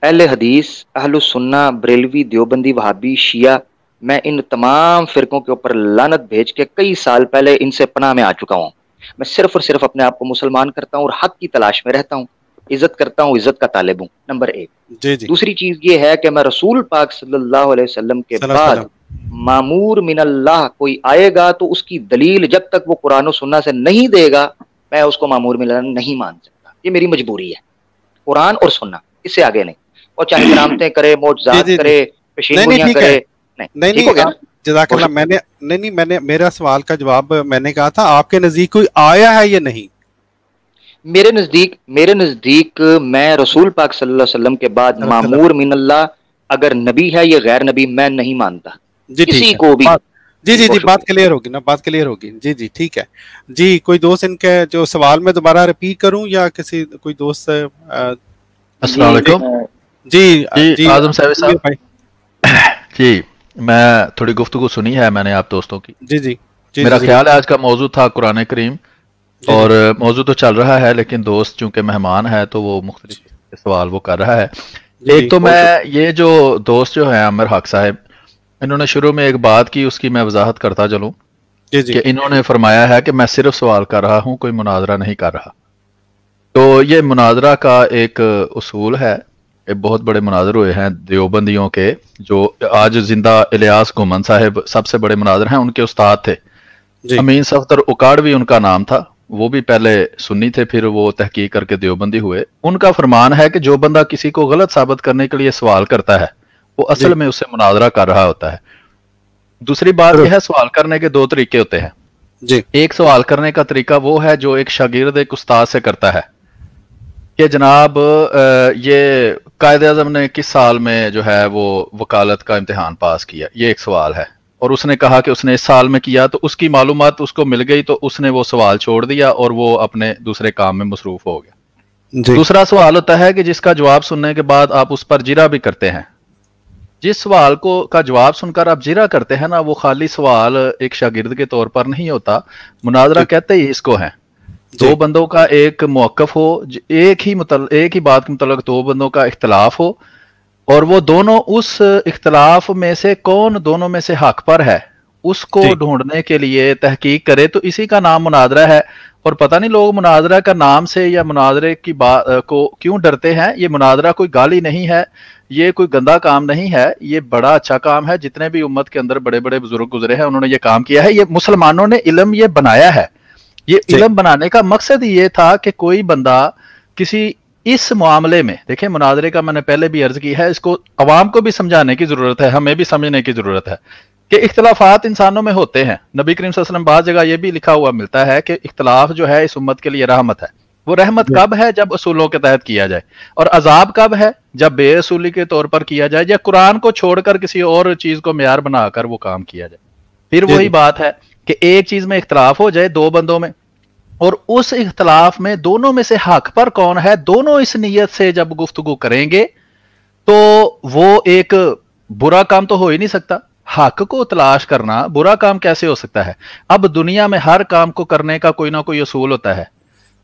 اہل حدیث، اہل السنہ، بریلوی، دیوبندی، وہابی، شیعہ، میں ان تمام فرقوں کے اوپر لعنت بھیج کے کئی سال پہلے ان سے پناہ میں آ چکا ہوں. میں صرف اور صرف اپنے آپ کو مسلمان کرتا ہوں اور حق کی تلاش میں رہتا ہوں، عزت کرتا ہوں، عزت کا طالب ہوں. نمبر ایک. جی جی دوسری چیز یہ ہے کہ میں رسول پاک صلی اللہ علیہ وسلم کے صلی اللہ بعد علیہ وسلم. معمور من اللہ کوئی آئے گا تو اس کی دلیل جب تک وہ قرآن و سنہ سے نہیں دے گا میں اس کو معمور من اللہ نہیں مان سکتا. یہ میری مجبوری ہے، قرآن اور سنہ، اس سے آگے نہیں. اور چاہے کرامتیں کرے، جی معجزات جی جی کرے، نہیں نہیں پیشینگوئیاں ٹھیک ہے. کرے. نہیں نہیں ٹھیک ہو گیا نہیں نا. جزاک اللہ. میں نے میرا سوال کا جواب میں نے کہا تھا آپ کے نزدیک کوئی آیا ہے یا نہیں؟ میرے نزدیک میں رسول پاک صلی اللہ علیہ وسلم کے بعد صلی اللہ علیہ معمور من اللہ اگر نبی ہے یا غیر نبی میں نہیں مانتا وسلم. جی ٹھیک کسی ہے. کو بھی. جی جی بہت جی بات شکریہ. کلیئر ہوگی نا، بات کلیئر ہوگی. جی جی ٹھیک ہے. جی کوئی دوست ان کے جو سوال میں دوبارہ ریپیٹ کروں یا کسی کوئی دوست السلام علیکم. جی جی اعظم صاحب بھائی. جی میں تھوڑی گفتگو سنی ہے میں نے آپ دوستوں کی. جی جی جی میرا جی خیال ہے آج کا موضوع تھا قرآن کریم، جی اور موضوع تو چل رہا ہے لیکن دوست چونکہ مہمان ہے تو وہ مختلف سوال وہ کر رہا ہے. جی ایک تو بہت میں شکریہ. یہ جو دوست جو ہیں عامر حق صاحب، انہوں نے شروع میں ایک بات کی، اس کی میں وضاحت کرتا چلوں جی جی کہ انہوں نے فرمایا ہے کہ میں صرف سوال کر رہا ہوں، کوئی مناظرہ نہیں کر رہا. تو یہ مناظرہ کا ایک اصول ہے. بہت بڑے مناظر ہوئے ہیں دیوبندیوں کے، جو آج زندہ الیاس گھومن صاحب سب سے بڑے مناظر ہیں، ان کے استاد تھے. جی امین صفدر اکاڑوی ان کا نام تھا، وہ بھی پہلے سنی تھے، پھر وہ تحقیق کر کے دیوبندی ہوئے. ان کا فرمان ہے کہ جو بندہ کسی کو غلط ثابت کرنے کے لیے سوال کرتا ہے وہ جی اصل میں اسے مناظرہ کر رہا ہوتا ہے. دوسری بات یہ ہے سوال کرنے کے دو طریقے ہوتے ہیں. جی ایک سوال کرنے کا طریقہ وہ ہے جو ایک شاگرد ایک استاد سے کرتا ہے کہ جناب یہ قائد اعظم نے کس سال میں جو ہے وہ وکالت کا امتحان پاس کیا، یہ ایک سوال ہے. اور اس نے کہا کہ اس نے اس سال میں کیا، تو اس کی معلومات اس کو مل گئی تو اس نے وہ سوال چھوڑ دیا اور وہ اپنے دوسرے کام میں مصروف ہو گیا. جی دوسرا سوال ہوتا ہے کہ جس کا جواب سننے کے بعد آپ اس پر جرا بھی کرتے ہیں. جس سوال کا جواب سن کر آپ جرا کرتے ہیں نا، وہ خالی سوال ایک شاگرد کے طور پر نہیں ہوتا. مناظرہ کہتے ہی اس کو ہیں. دو بندوں کا ایک موقف ہو، ایک ہی بات کے متعلق دو بندوں کا اختلاف ہو، اور وہ دونوں اس اختلاف میں سے کون دونوں میں سے حق پر ہے اس کو ڈھونڈنے کے لیے تحقیق کرے، تو اسی کا نام مناظرہ ہے. اور پتہ نہیں لوگ مناظرہ کا نام سے یا مناظرے کی بات کو کیوں ڈرتے ہیں. یہ مناظرہ کوئی گالی نہیں ہے، یہ کوئی گندا کام نہیں ہے، یہ بڑا اچھا کام ہے. جتنے بھی امت کے اندر بڑے بڑے بزرگ گزرے ہیں انہوں نے یہ کام کیا ہے. یہ مسلمانوں نے علم یہ بنایا ہے. یہ علم بنانے کا مقصد یہ تھا کہ کوئی بندہ کسی اس معاملے میں، دیکھیں مناظرے کا میں نے پہلے بھی عرض کی ہے، اس کو عوام کو بھی سمجھانے کی ضرورت ہے، ہمیں بھی سمجھنے کی ضرورت ہے کہ اختلافات انسانوں میں ہوتے ہیں. نبی کریم صلی اللہ علیہ وسلم بعض جگہ یہ بھی لکھا ہوا ملتا ہے کہ اختلاف جو ہے اس امت کے لیے رحمت ہے. وہ رحمت کب ہے؟ جب اصولوں کے تحت کیا جائے. اور عذاب کب ہے؟ جب بے اصولی کے طور پر کیا جائے یا قرآن کو چھوڑ کر کسی اور چیز کو معیار بنا کر وہ کام کیا جائے. پھر وہی بات ہے کہ ایک چیز میں اختلاف ہو جائے دو بندوں میں، اور اس اختلاف میں دونوں میں سے حق پر کون ہے، دونوں اس نیت سے جب گفتگو کریں گے تو وہ ایک برا کام تو ہو ہی نہیں سکتا. حق کو تلاش کرنا برا کام کیسے ہو سکتا ہے؟ اب دنیا میں ہر کام کو کرنے کا کوئی نہ کوئی اصول ہوتا ہے.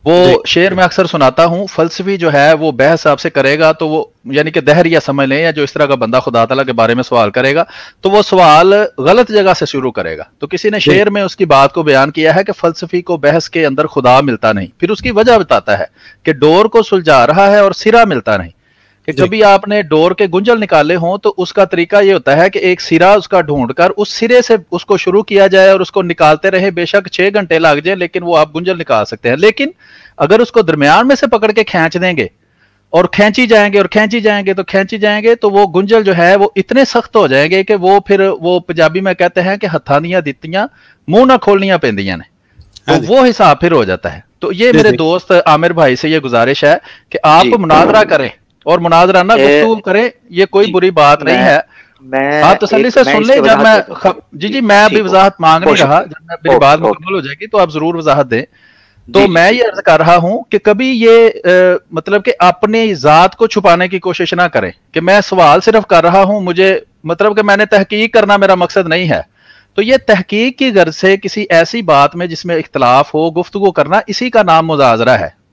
وہ شعر میں اکثر سناتا ہوں، فلسفی جو ہے وہ بحث آپ سے کرے گا تو وہ یعنی کہ دہر یا سمجھ لیں، یا جو اس طرح کا بندہ خدا تعالیٰ کے بارے میں سوال کرے گا تو وہ سوال غلط جگہ سے شروع کرے گا. تو کسی نے شعر میں اس کی بات کو بیان کیا ہے کہ فلسفی کو بحث کے اندر خدا ملتا نہیں. پھر اس کی وجہ بتاتا ہے کہ ڈور کو سلجھا رہا ہے اور سرا ملتا نہیں. کہ کبھی آپ نے ڈور کے گنجل نکالے ہوں تو اس کا طریقہ یہ ہوتا ہے کہ ایک سرا اس کا ڈھونڈ کر اس سرے سے اس کو شروع کیا جائے اور اس کو نکالتے رہے، بے شک 6 گھنٹے لگ جائیں لیکن وہ آپ گنجل نکال سکتے ہیں. لیکن اگر اس کو درمیان میں سے پکڑ کے کھینچ دیں گے اور کھینچی جائیں گے اور کھینچی جائیں گے تو وہ گنجل جو ہے وہ اتنے سخت ہو جائیں گے کہ وہ پھر وہ پنجابی میں کہتے ہیں کہ ہتھانیاں دتیاں منہ نہ کھولنیاں پیندیاں نے، تو وہ حساب پھر ہو جاتا ہے. تو یہ میرے دوست عامر بھائی سے یہ گزارش ہے کہ آپ مناظرہ کریں اور مناظرہ نہ گفتگو کریں، یہ کوئی بری بات نہیں ہے. آپ تسلی سے سن لیں. جب میں میں ابھی وضاحت مانگ نہیں رہا، جب میری بات مکمل ہو جائے گی تو آپ ضرور وضاحت دیں. تو میں یہ عرض کر رہا ہوں کہ کبھی یہ مطلب کہ اپنی ذات کو چھپانے کی کوشش نہ کریں کہ میں سوال صرف کر رہا ہوں، مجھے مطلب کہ میں نے تحقیق کرنا میرا مقصد نہیں ہے. تو یہ تحقیق کی غرض سے کسی ایسی بات میں جس میں اختلاف ہو گفتگو کرنا، اسی کا نام مناظرہ ہے.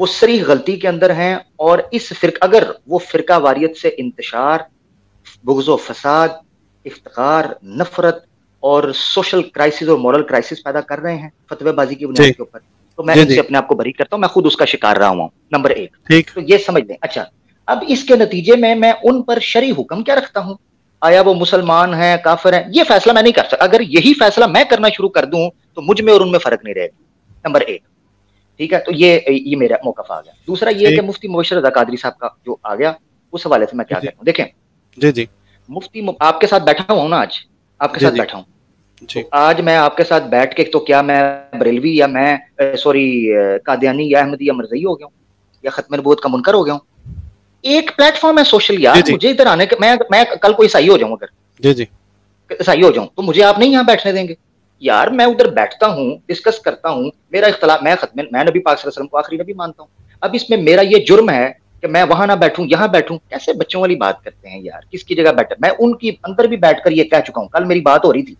وہ صریح غلطی کے اندر ہیں، اور اس اگر وہ فرقہ واریت سے انتشار، بغض و فساد، افتخار، نفرت اور سوشل کرائسس اور مورل کرائسس پیدا کر رہے ہیں فتوی بازی کی بنیاد کے اوپر، تو میں ان سے اپنے آپ کو بری کرتا ہوں، میں خود اس کا شکار رہا ہوں، نمبر 1۔ تو یہ سمجھ لیں۔ اچھا، اب اس کے نتیجے میں ان پر شرعی حکم کیا رکھتا ہوں؟ آیا وہ مسلمان ہیں، کافر ہیں؟ یہ فیصلہ میں نہیں کر سکتا۔ اگر یہی فیصلہ میں کرنا شروع کر دوں تو مجھ میں اور ان میں فرق نہیں رہے گا، نمبر 1۔ ٹھیک ہے، تو یہ میرا موقف آ گیا۔ دوسرا یہ کہ مفتی مبشر رضا قادری صاحب کا جو آ گیا، اس حوالے سے میں کیا کہتا ہوں، دیکھیں جی مفتی آپ کے ساتھ بیٹھا ہوں نا، آج آپ کے ساتھ بیٹھا ہوں، تو آج میں آپ کے ساتھ بیٹھ کے تو کیا میں بریلوی یا میں قادیانی یا احمدی یا مرزئی ہو گیا ہوں یا ختم نبوت کا منکر ہو گیا ہوں؟ ایک پلیٹ فارم ہے سوشل، یار مجھے ادھر آنے کے، میں کل کو عیسائی ہو جاؤں، اگر عیسائی ہو جاؤں تو مجھے آپ نہیں یہاں بیٹھنے دیں گے؟ یار میں ادھر بیٹھتا ہوں، ڈسکس کرتا ہوں، میرا اختلاف، میں نبی پاک صلی اللہ علیہ وسلم کو آخری نبی مانتا ہوں، اب اس میں میرا یہ جرم ہے کہ میں وہاں نہ بیٹھوں یہاں بیٹھوں؟ کیسے بچوں والی بات کرتے ہیں یار، کس کی جگہ بیٹھا؟ میں ان کی اندر بھی بیٹھ کر یہ کہہ چکا ہوں، کل میری بات ہو رہی تھی،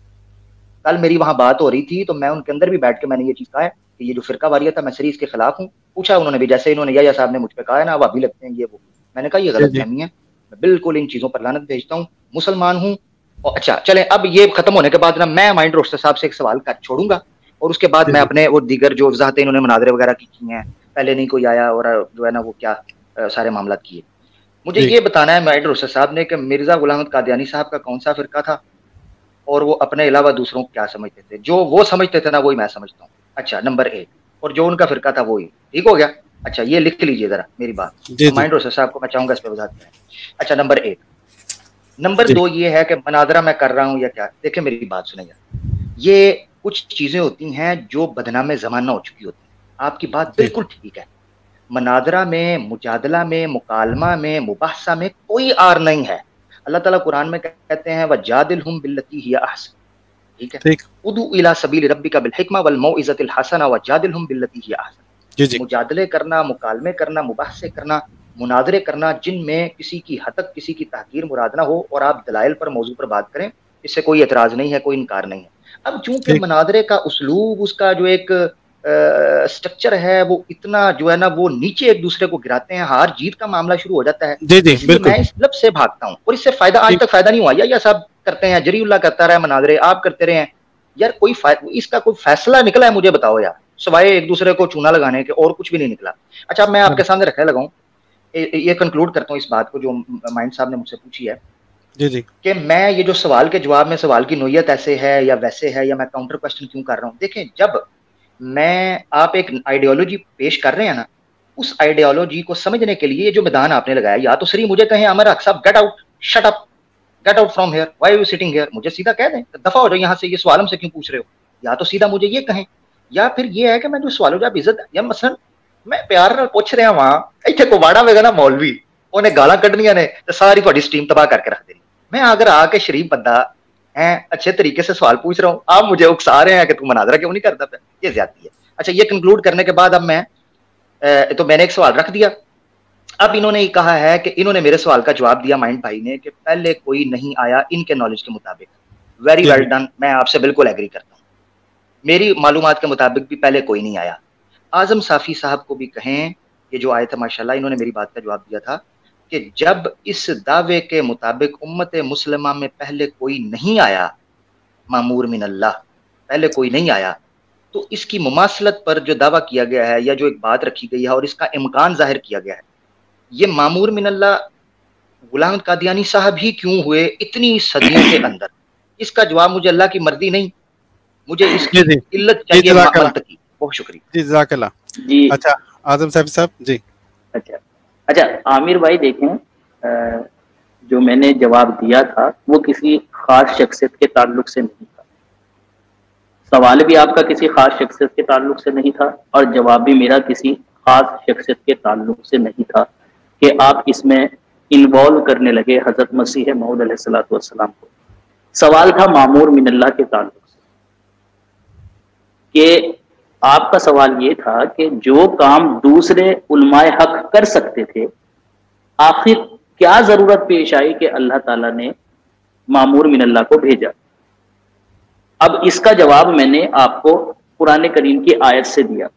کل میری وہاں بات ہو رہی تھی، تو میں ان کے اندر بھی بیٹھ کے میں نے یہ چیز کہا ہے کہ یہ جو فرقہ واریت ہے میں صریح اس کے خلاف ہوں۔ پوچھا انہوں نے بھی، جیسے انہوں نے یا صاحب نے مجھ پہ کہا ہے نا وہ ابھی لگتے ہیں یہ وہ، میں نے کہا یہ غلط فہمی ہے، میں بالکل ان چیزوں پر لعنت بھیجتا ہوں، مسلمان ہوں۔ اور اچھا چلیں، اب یہ ختم ہونے کے بعد نا میں مائنڈ روسٹر صاحب سے ایک سوال چھوڑوں گا، اور اس کے بعد میں اپنے وہ دیگر جو وضاحتیں انہوں نے مناظرے وغیرہ کی ہیں، پہلے نہیں کوئی آیا اور جو ہے نا وہ کیا سارے معاملات کیے، مجھے یہ بتانا ہے مائنڈ روسٹر صاحب نے کہ مرزا غلام احمد قادیانی صاحب کا کون سا فرقہ تھا، اور وہ اپنے علاوہ دوسروں کو کیا سمجھتے تھے؟ جو وہ سمجھتے تھے نا وہی میں سمجھتا ہوں۔ اچھا نمبر 1، اور جو ان کا فرقہ تھا وہی، ٹھیک ہو گیا؟ اچھا یہ لکھ لیجئے ذرا میری بات، مائنڈ روسٹر صاحب کو میں چاہوں گا اس پہ وضاحت کریں۔ اچھا نمبر 1۔ نمبر 2 یہ ہے کہ مناظرہ میں کر رہا ہوں یا کیا، دیکھیں میری بات سنیں گا، یہ کچھ چیزیں ہوتی ہیں جو بدنام زمانہ ہو چکی ہوتی ہیں، آپ کی بات بالکل ٹھیک ہے، مناظرہ میں، مجادلہ میں، مکالمہ میں، مباحثہ میں کوئی آر نہیں ہے۔ اللہ تعالیٰ قرآن میں کہتے ہیں وَجَادِلْهُمْ بِالَّتِي هِيَ أَحْسَنُ، ٹھیک ہے، ادعو إِلَىٰ سَبِيلِ رَبِّكَ بِالْحِکْمَةِ وَالْمَوْعِظَةِ الْحَسَنَةِ وَجَادِلْهُمْ بِالَّتِي هِيَ أَحْسَنُ۔ مجادلے کرنا، مکالمے کرنا، مباحثے کرنا، مناظرے کرنا جن میں کسی کی حتق، کسی کی تحقیر مراد نہ ہو، اور آپ دلائل پر، موضوع پر بات کریں، اس سے کوئی اعتراض نہیں ہے، کوئی انکار نہیں ہے۔ اب چونکہ مناظرے کا اسلوب، اس کا جو ایک سٹرکچر ہے وہ اتنا جو ہے نا وہ نیچے ایک دوسرے کو گراتے ہیں، ہار جیت کا معاملہ شروع ہو جاتا ہے، میں اس لفظ سے بھاگتا ہوں، اور اس سے فائدہ آج تک فائدہ نہیں ہوا، یا صاحب کرتے ہیں، جری اللہ کرتا رہا ہے مناظرے، آپ کرتے رہے ہیں، یار کوئی اس کا کوئی فیصلہ نکلا ہے مجھے بتاؤ یار، سوائے ایک دوسرے کو چونا لگانے کے اور کچھ بھی نہیں نکلا۔ اچھا میں آپ کے سامنے رکھنے لگا ہوں، یہ کنکلوڈ کرتا ہوں اس بات کو جو مائنڈ صاحب نے مجھ سے پوچھی ہے، کہ میں یہ جو سوال کے جواب میں سوال کی نوعیت ایسے ہے یا ویسے ہے، یا میں کاؤنٹر کوسچن کیوں کر رہا ہوں؟ دیکھیں جب آپ ایک آئیڈیالوجی پیش کر رہے ہیں نا، اس آئیڈیالوجی کو سمجھنے کے لیے جو میدان آپ نے لگایا، یا تو صرف مجھے کہیں Amar Haq sahib get out, shut up, get out from here, why you sitting here, مجھے سیدھا کہہ دیں دفعہ ہو جاؤ یہاں سے، یہ سوال ہم سے کیوں پوچھ رہے ہو، یا تو سیدھا مجھے یہ کہیں، یا پھر یہ ہے کہ میں جو سوالوں جواب عزت، یا مثلا میں پیار نال پوچھ رہا وہاں ایتھے کو واڑا ہوئے گا نا مولوی، انہیں گالاں کڈنیاں نے تے ساری تہاڈی سٹیم تباہ کر کے رکھ دینی، میں اگر آ کے شریف بندہ ہیں اچھے طریقے سے سوال پوچھ رہا ہوں، آپ مجھے اکسا رہے ہیں کہ تو مناظرہ کیوں نہیں کرتا پہ، یہ زیادتی ہے۔ اچھا یہ کنکلوڈ کرنے کے بعد اب میں نے ایک سوال رکھ دیا، اب انہوں نے یہ کہا ہے کہ انہوں نے میرے سوال کا جواب دیا مائنڈ بھائی نے کہ پہلے کوئی نہیں آیا ان کے نالج کے مطابق، ویری ویل ڈن، میں آپ سے بالکل ایگری کرتا ہوں، میری معلومات کے مطابق بھی پہلے کوئی نہیں آیا۔ اعظم صافی صاحب کو بھی کہیں، یہ جو آئے تھے ماشاءاللہ انہوں نے میری بات کا جواب دیا تھا کہ جب اس دعوے کے مطابق امت مسلمہ میں پہلے کوئی نہیں آیا، مامور من اللہ، پہلے کوئی نہیں آیا، تو اس کی مماثلت پر جو دعویٰ کیا گیا ہے یا جو ایک بات رکھی گئی ہے اور اس کا امکان ظاہر کیا گیا ہے، یہ مامور من اللہ غلام احمد قادیانی صاحب ہی کیوں ہوئے اتنی صدیوں کے اندر؟ اس کا جواب مجھے اللہ کی مرضی نہیں، مجھے اس کی علت چاہیے منطقی۔ بہت شکریہ جی جزاک اللہ۔ جی اچھا اعظم صاحب جی اچھا عامر بھائی دیکھیں، جو میں نے جواب دیا تھا وہ کسی خاص شخصیت کے تعلق سے نہیں تھا، سوال بھی آپ کا کسی خاص شخصیت کے تعلق سے نہیں تھا، اور جواب بھی میرا کسی خاص شخصیت کے تعلق سے نہیں تھا کہ آپ اس میں انوالو کرنے لگے حضرت مسیح موعود علیہ الصلوۃ والسلام کو۔ سوال تھا مامور من اللہ کے تعلق سے، کہ آپ کا سوال یہ تھا کہ جو کام دوسرے علماء حق کر سکتے تھے، آخر کیا ضرورت پیش آئی کہ اللہ تعالیٰ نے مامور من اللہ کو بھیجا؟ اب اس کا جواب میں نے آپ کو قرآن کریم کی آیت سے دیا۔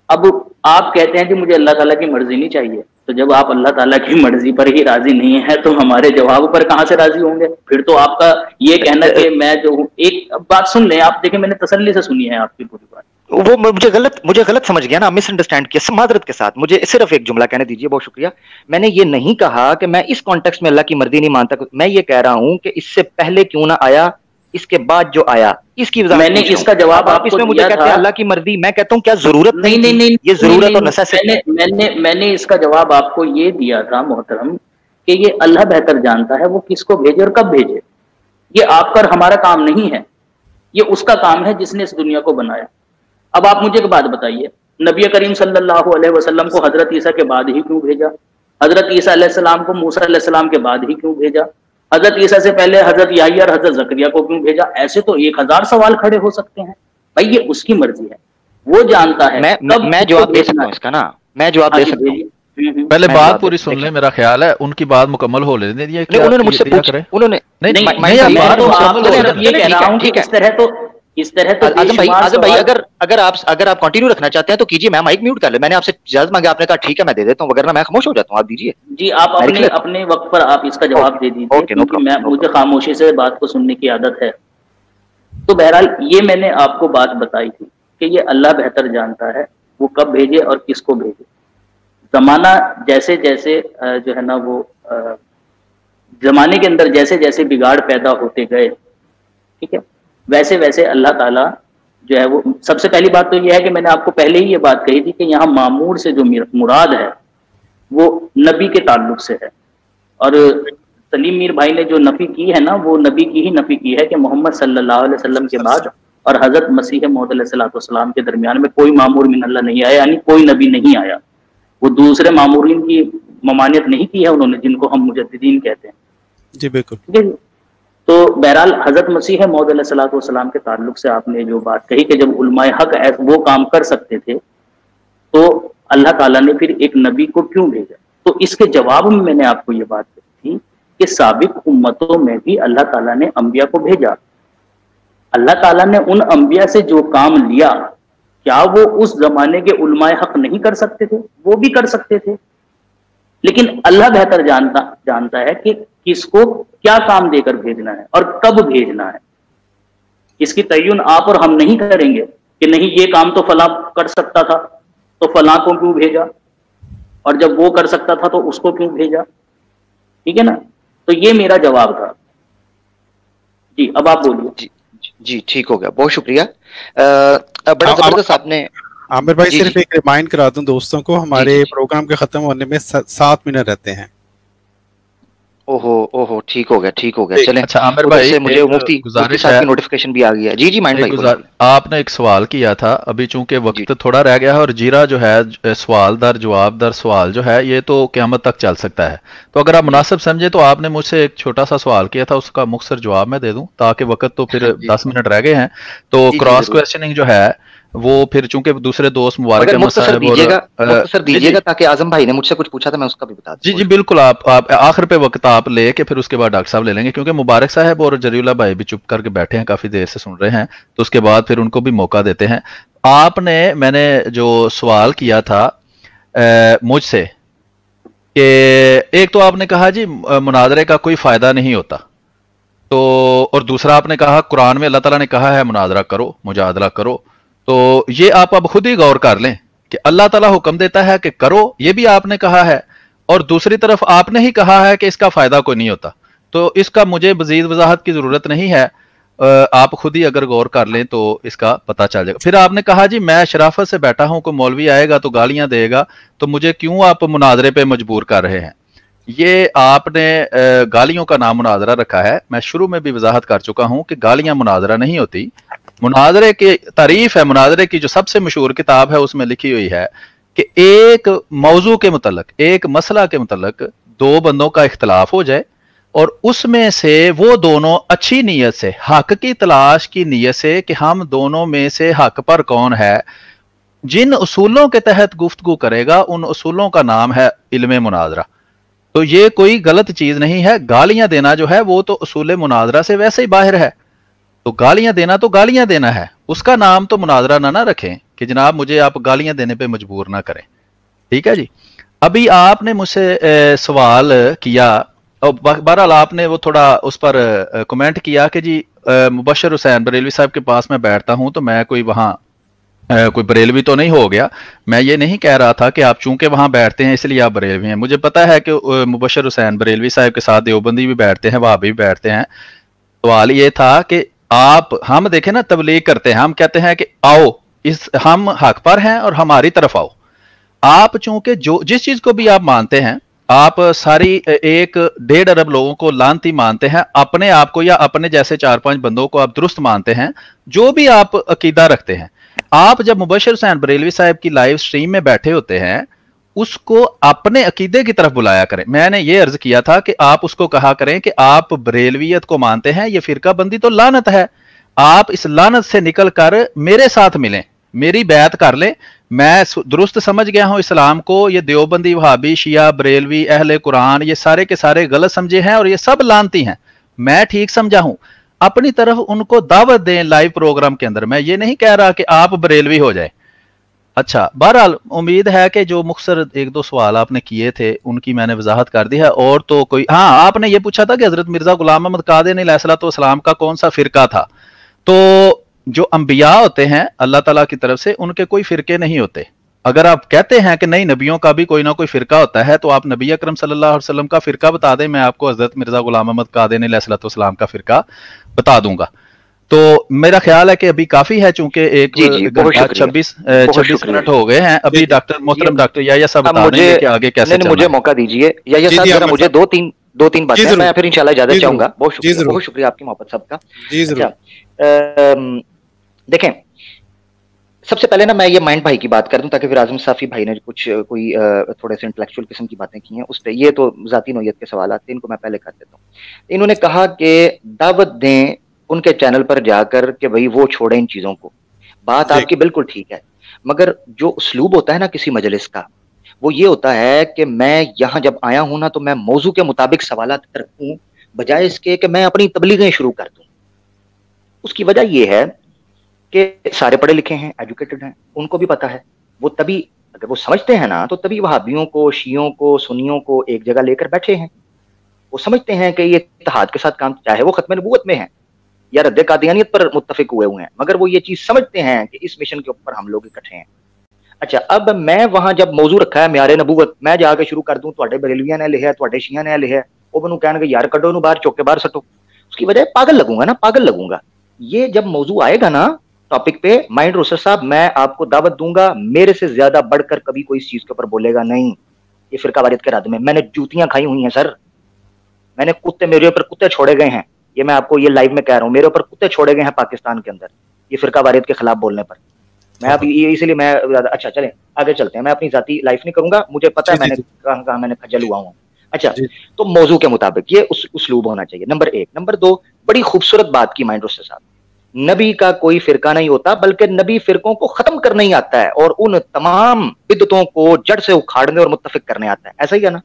اب آپ کہتے ہیں کہ مجھے اللہ تعالیٰ کی مرضی نہیں چاہیے، تو جب آپ اللہ تعالیٰ کی مرضی پر ہی راضی نہیں ہیں تو ہمارے جواب پر کہاں سے راضی ہوں گے؟ پھر تو آپ کا یہ کہنا کہ میں جو ہوں، ایک بات سن لیں آپ، دیکھیں میں نے تسلی سے سنی ہے آپ کی پوری بات، وہ مجھے غلط سمجھ گیا نا، مس انڈرسٹینڈ کیا، معذرت کے ساتھ مجھے صرف ایک جملہ کہنے دیجیے، بہت شکریہ. میں نے یہ نہیں کہا کہ میں اس کانٹیکسٹ میں اللہ کی مرضی نہیں مانتا، میں یہ کہہ رہا ہوں کہ اس سے پہلے کیوں نہ آیا، اس کے بعد جو آیا اس کی وضاحت. میں نے اس کا جواب آپ اس کو میں مجھے دیا کہتے ہیں تھا. اللہ کی مرضی، میں کہتا ہوں کیا ضرورت نہیں نہیں نہیں، یہ ضرورت اور نیسیسٹی. میں نے اس کا جواب آپ کو یہ دیا تھا محترم کہ یہ اللہ بہتر جانتا ہے وہ کس کو بھیجے اور کب بھیجے. یہ آپ کا اور ہمارا کام نہیں ہے، یہ اس کا کام ہے جس نے اس دنیا کو بنایا. اب آپ مجھے ایک بات بتائیے، نبی کریم صلی اللہ علیہ وسلم کو حضرت عیسیٰ کے بعد ہی کیوں بھیجا؟ حضرت عیسیٰ علیہ السلام کو موسیٰ علیہ السلام کے بعد ہی کیوں بھیجا؟ حضرت عیسیٰ سے پہلے حضرت یحییٰ اور حضرت زکریا کو کیوں بھیجا؟ ایسے تو 1000 سوال کھڑے ہو سکتے ہیں. بھائی یہ اس کی مرضی ہے، وہ جانتا ہے. میں جواب دے سکتا ہوں اس کا نا، میں جواب دے سکتا ہوں. پہلے بات پوری سن لیں، میرا خیال ہے ان کی بات مکمل ہو لینے دیجیے. انہوں نے مجھ سے پوچھا، انہوں نے اس طرح تو اعظم بھائی اگر آپ کنٹینیو رکھنا چاہتے ہیں تو کیجیے، میں مائک میوٹ کر لیں. میں نے آپ سے اجازت مانگی، آپ نے کہا ٹھیک ہے میں دے دیتا ہوں، وغیرہ میں خاموش ہو جاتا ہوں. آپ دیجیے جی، آپ اپنے وقت پر آپ اس کا جواب دے دیجیے، کیونکہ مجھے خاموشی سے بات کو سننے کی عادت ہے. تو بہرحال یہ میں نے آپ کو بات بتائی تھی کہ یہ اللہ بہتر جانتا ہے وہ کب بھیجے اور کس کو بھیجے. زمانہ جیسے جیسے جو ہے نا وہ زمانے کے اندر جیسے جیسے بگاڑ پیدا ہوتے گئے، ٹھیک ہے، ویسے ویسے اللہ تعالیٰ جو ہے وہ، سب سے پہلی بات تو یہ ہے کہ میں نے آپ کو پہلے ہی یہ بات کہی تھی کہ یہاں معمور سے جو مراد ہے وہ نبی کے تعلق سے ہے. اور سلیم میر بھائی نے جو نفی کی ہے نا، وہ نبی کی ہی نفی کی ہے کہ محمد صلی اللہ علیہ وسلم کے بعد اور حضرت مسیح موعود علیہ الصلوۃ والسلام کے درمیان میں کوئی معمور من اللہ نہیں آیا، یعنی کوئی نبی نہیں آیا. وہ دوسرے معمورین کی ممانعت نہیں کی ہے انہوں نے، جن کو ہم مجددین کہتے ہیں. جی بالکل. ٹھیک ہے جی. تو بہرحال حضرت مسیح موعود علیہ الصلوۃ والسلام کے تعلق سے آپ نے جو بات کہی کہ جب علماء حق وہ کام کر سکتے تھے تو اللہ تعالیٰ نے پھر ایک نبی کو کیوں بھیجا؟ تو اس کے جواب میں نے آپ کو یہ بات کہی تھی کہ سابق امتوں میں بھی اللہ تعالیٰ نے انبیاء کو بھیجا. اللہ تعالیٰ نے ان انبیاء سے جو کام لیا، کیا وہ اس زمانے کے علماء حق نہیں کر سکتے تھے؟ وہ بھی کر سکتے تھے، لیکن اللہ بہتر جانتا ہے کہ کس کو کیا کام دے کر بھیجنا ہے اور کب بھیجنا ہے. اس کی تعین آپ اور ہم نہیں کریں گے کہ نہیں یہ کام تو فلاں کر سکتا تھا تو فلاں کو کیوں بھیجا، اور جب وہ کر سکتا تھا تو اس کو کیوں بھیجا. ٹھیک ہے نا؟ تو یہ میرا جواب تھا. جی اب آپ بولیے. جی ٹھیک ہو گیا، بہت شکریہ. بڑا زبردست آپ نے. عامر بھائی صرف ایک ریمائنڈ کرا دوں دوستوں کو، ہمارے پروگرام کے ختم ہونے میں 7 منٹ رہتے ہیں. اوہو ٹھیک ہو گیا چلیں. اچھا عامر بھائی مجھے مفتی صاحب کی نوٹیفیکیشن بھی آ گئی ہے. جی مائنڈ بھائی آپ نے ایک سوال کیا تھا ابھی، چونکہ وقت تھوڑا رہ گیا ہے اور جیرا جو ہے سوال در جواب در سوال جو ہے یہ تو قیامت تک چل سکتا ہے. تو اگر آپ مناسب سمجھے تو آپ نے مجھ سے ایک چھوٹا سا سوال کیا تھا، اس کا مختصر جواب میں دے دوں تاکہ وقت تو پھر 10 منٹ رہ گئے ہیں. تو کراس کویسچننگ جو ہے وہ پھر چونکہ دوسرے دوست مبارک مختصر دیجیے گا تاکہ اعظم بھائی نے مجھ سے کچھ پوچھا تھا میں اس کا بھی بتا دوں. جی بالکل. آپ آخر پہ وقت آپ لے کے پھر اس کے بعد ڈاکٹر صاحب لے لیں گے، کیونکہ مبارک صاحب اور جری اللہ بھائی بھی چپ کر کے بیٹھے ہیں، کافی دیر سے سن رہے ہیں، تو اس کے بعد پھر ان کو بھی موقع دیتے ہیں. میں نے جو سوال کیا تھا مجھ سے کہ ایک تو آپ نے کہا جی مناظرے کا کوئی فائدہ نہیں ہوتا، تو اور دوسرا آپ نے کہا قرآن میں اللہ تعالیٰ نے کہا ہے مناظرہ کرو، مجادلہ کرو. تو یہ آپ اب خود ہی غور کر لیں کہ اللہ تعالیٰ حکم دیتا ہے کہ کرو، یہ بھی آپ نے کہا ہے، اور دوسری طرف آپ نے ہی کہا ہے کہ اس کا فائدہ کوئی نہیں ہوتا. تو اس کا مجھے مزید وضاحت کی ضرورت نہیں ہے، آپ خود ہی اگر غور کر لیں تو اس کا پتہ چل جائے گا. پھر آپ نے کہا جی میں شرافت سے بیٹھا ہوں، کوئی مولوی آئے گا تو گالیاں دے گا، تو مجھے کیوں آپ مناظرے پہ مجبور کر رہے ہیں. یہ آپ نے گالیوں کا نام مناظرہ رکھا ہے. میں شروع میں بھی وضاحت کر چکا ہوں کہ گالیاں مناظرہ نہیں ہوتی. مناظرے کی تعریف ہے، مناظرے کی جو سب سے مشہور کتاب ہے اس میں لکھی ہوئی ہے کہ ایک موضوع کے متعلق، ایک مسئلہ کے متعلق دو بندوں کا اختلاف ہو جائے اور اس میں سے وہ دونوں اچھی نیت سے، حق کی تلاش کی نیت سے کہ ہم دونوں میں سے حق پر کون ہے، جن اصولوں کے تحت گفتگو کرے گا ان اصولوں کا نام ہے علم مناظرہ. تو یہ کوئی غلط چیز نہیں ہے. گالیاں دینا جو ہے وہ تو اصول مناظرہ سے ویسے ہی باہر ہے. تو گالیاں دینا تو گالیاں دینا ہے، اس کا نام تو مناظرہ نہ رکھیں. کہ جناب مجھے آپ گالیاں دینے پہ مجبور نہ کریں. ٹھیک ہے جی. ابھی آپ نے مجھ سے سوال کیا، بہرحال آپ نے وہ تھوڑا اس پر کمنٹ کیا کہ جی مبشر حسین بریلوی صاحب کے پاس میں بیٹھتا ہوں تو میں کوئی وہاں کوئی بریلوی تو نہیں ہو گیا. میں یہ نہیں کہہ رہا تھا کہ آپ چونکہ وہاں بیٹھتے ہیں اس لیے آپ بریلوی ہیں. مجھے پتا ہے کہ مبشر حسین بریلوی صاحب کے ساتھ دیوبندی بھی بیٹھتے ہیں، وہابی بھی بیٹھتے ہیں. سوال یہ تھا کہ ہم دیکھیں نا تبلیغ کرتے ہیں، ہم کہتے ہیں کہ آؤ ہم حق پر ہیں اور ہماری طرف آؤ. آپ چونکہ جس چیز کو بھی آپ مانتے ہیں، آپ ساری 1.5 ارب لوگوں کو لانتی مانتے ہیں، اپنے آپ کو یا اپنے جیسے 4-5 بندوں کو آپ درست مانتے ہیں، جو بھی آپ عقیدہ رکھتے ہیں. آپ جب مبشر حسین بریلوی صاحب کی لائیو سٹریم میں بیٹھے ہوتے ہیں، اس کو اپنے عقیدے کی طرف بلایا کریں. میں نے یہ عرض کیا تھا کہ آپ اس کو کہا کریں کہ آپ بریلویت کو مانتے ہیں، یہ فرقہ بندی تو لعنت ہے، آپ اس لعنت سے نکل کر میرے ساتھ ملیں، میری بیعت کر لیں. میں درست سمجھ گیا ہوں اسلام کو، یہ دیوبندی، وہابی، شیعہ، بریلوی، اہل قرآن یہ سارے کے سارے غلط سمجھے ہیں اور یہ سب لعنتی ہیں. میں ٹھیک سمجھا ہوں. اپنی طرف ان کو دعوت دیں لائیو پروگرام کے اندر. میں یہ نہیں کہہ رہا کہ آپ بریلوی ہو جائے. اچھا، بہرحال امید ہے کہ جو مختصر 1-2 سوال آپ نے کیے تھے ان کی میں نے وضاحت کر دی ہے. اور تو کوئی، ہاں آپ نے یہ پوچھا تھا کہ حضرت مرزا غلام احمد قادیانی علیہ الصلوۃ والسلام کا کون سا فرقہ تھا. تو جو انبیاء ہوتے ہیں اللہ تعالیٰ کی طرف سے، ان کے کوئی فرقے نہیں ہوتے. اگر آپ کہتے ہیں کہ نہیں نبیوں کا بھی کوئی نہ کوئی فرقہ ہوتا ہے تو آپ نبی اکرم صلی اللہ علیہ وسلم کا فرقہ بتا دیں، میں آپ کو حضرت مرزا غلام احمد قادیانی علیہ الصلوۃ والسلام کا فرقہ بتا دوں گا. تو میرا خیال ہے کہ ابھی کافی ہے، چونکہ 1 گھنٹہ 26 منٹ ہو گئے ہیں. ابھی ڈاکٹر محترم ڈاکٹر یا صاحب بتا دیں گے کہ آگے کیسے چلنا ہے. مجھے موقع دیجیے یا صاحب، ذرا مجھے دو تین باتیں میں پھر انشاءاللہ اجازت چاہوں گا. بہت شکریہ آپ کی محبت سب کا. اچھا دیکھیں، سب سے پہلے نا میں یہ مائنڈ بھائی کی بات کر دوں تاکہ پھر اعظم صافی بھائی نے کوئی تھوڑے سے انٹلیکچوئل قسم کی باتیں کی ہیں اس پہ، یہ تو ذاتی نوعیت کے سوالات تھے، ان کو میں پہلے کر دیتا ہوں. انہوں نے کہا کہ دعوت دیں ان کے چینل پر جا کر کہ بھئی وہ چھوڑیں ان چیزوں کو. بات آپ کی بالکل ٹھیک ہے، مگر جو اسلوب ہوتا ہے نا کسی مجلس کا، وہ یہ ہوتا ہے کہ میں یہاں جب آیا ہوں نا تو میں موضوع کے مطابق سوالات رکھوں بجائے اس کے کہ میں اپنی تبلیغیں شروع کر دوں. اس کی وجہ یہ ہے کہ سارے پڑھے لکھے ہیں، ایجوکیٹڈ ہیں، ان کو بھی پتا ہے. وہ تبھی اگر وہ سمجھتے ہیں نا تو تبھی وہابیوں کو، شیعوں کو، سنیوں کو ایک جگہ لے کر بیٹھے ہیں. وہ سمجھتے ہیں کہ یہ اتحاد کے ساتھ کام، چاہے وہ ختم نبوت میں ہیں یا رد قادیانیت پر متفق ہوئے ہیں، مگر وہ یہ چیز سمجھتے ہیں کہ اس مشن کے اوپر ہم لوگ اکٹھے ہیں. اچھا، اب میں وہاں جب موضوع رکھا ہے معیار نبوت، میں جا کے شروع کر دوں تواڈے بریلویاں نے لکھا ہے، تواڈے شیعہ نے لکھا ہے، وہ بنو کہن گے یار کڈو نو باہر، چوک کے باہر سٹو. اس کی وجہ پاگل لگوں گا نا، پاگل لگوں گا. یہ جب موضوع آئے گا نا ٹاپک پہ، مائنڈ روسر صاحب میں آپ کو دعوت دوں گا، میرے سے زیادہ بڑھ کر کبھی کوئی اس چیز کے اوپر بولے گا نہیں. یہ فرقہ واریت کے رد میں نے جوتیاں کھائی ہوئی ہیں سر، میں نے کتے، میرے اوپر کتے چھوڑے گئے ہیں. یہ میں آپ کو یہ لائیو میں کہہ رہا ہوں، میرے اوپر کتے چھوڑے گئے ہیں پاکستان کے اندر یہ فرقہ واریت کے خلاف بولنے پر. میں اب اس لیے میں اچھا چلیں آگے چلتے ہیں. میں اپنی ذاتی لائف نہیں کروں گا، مجھے پتا ہے میں نے کہاں میں نے کھجل ہوا ہوں. اچھا، تو موضوع کے مطابق یہ اسلوب ہونا چاہیے، نمبر 1. نمبر 2، بڑی خوبصورت بات کی مائنڈ روسٹر صاحب، نبی کا کوئی فرقہ نہیں ہوتا بلکہ نبی فرقوں کو ختم کرنے ہی آتا ہے اور ان تمام بدعتوں کو جڑ سے اکھاڑنے اور متفق کرنے آتا ہے. ایسا ہی ہے نا؟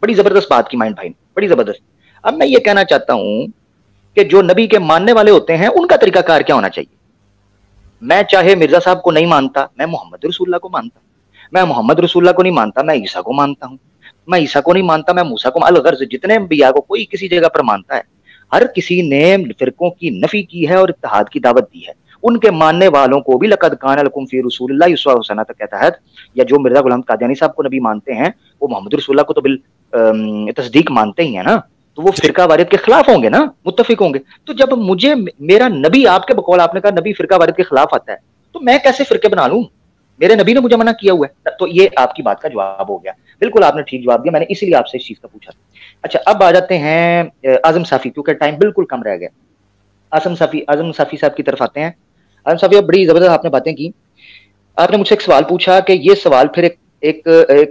بڑی زبردست بات کی مائنڈ بھائی نے، بڑی زبردست. اب میں یہ کہنا چاہتا ہوں کہ جو نبی کے ماننے والے ہوتے ہیں ان کا طریقہ کار کیا ہونا چاہیے. میں چاہے مرزا صاحب کو نہیں مانتا، میں محمد رسول اللہ کو مانتا ہوں. میں محمد رسول اللہ کو نہیں مانتا، میں عیسیٰ کو مانتا ہوں. میں عیسیٰ کو نہیں مانتا، میں موسیٰ کو. الغرض جتنے انبیاء کو کوئی کسی جگہ پر مانتا ہے، ہر کسی نے فرقوں کی نفی کی ہے اور اتحاد کی دعوت دی ہے. ان کے ماننے والوں کو بھی لقد کان لکم فی رسول اللہ اسوۃ حسنہ تک کہتا ہے. یا جو مرزا غلام قادیانی صاحب کو نبی مانتے ہیں وہ محمد رسول اللہ کو تو تصدیق مانتے ہی ہیں نا، تو وہ فرقہ واریت کے خلاف ہوں گے نا، متفق ہوں گے. تو جب مجھے میرا نبی، آپ کے بقول آپ نے کہا نبی فرقہ واریت کے خلاف آتا ہے، تو میں کیسے فرقے بنا لوں؟ میرے نبی نے مجھے منع کیا ہوا ہے. تو یہ آپ کی بات کا جواب ہو گیا. بالکل آپ نے ٹھیک جواب دیا، میں نے اسی لیے آپ سے اس چیز کا پوچھا. اچھا، اب آ جاتے ہیں اعظم صافی، کیونکہ ٹائم بالکل کم رہ گیا. اعظم صافی صاحب کی طرف آتے ہیں. اعظم صافی، بڑی زبردست آپ نے باتیں کی. آپ نے مجھ سے ایک سوال پوچھا کہ یہ سوال پھر ایک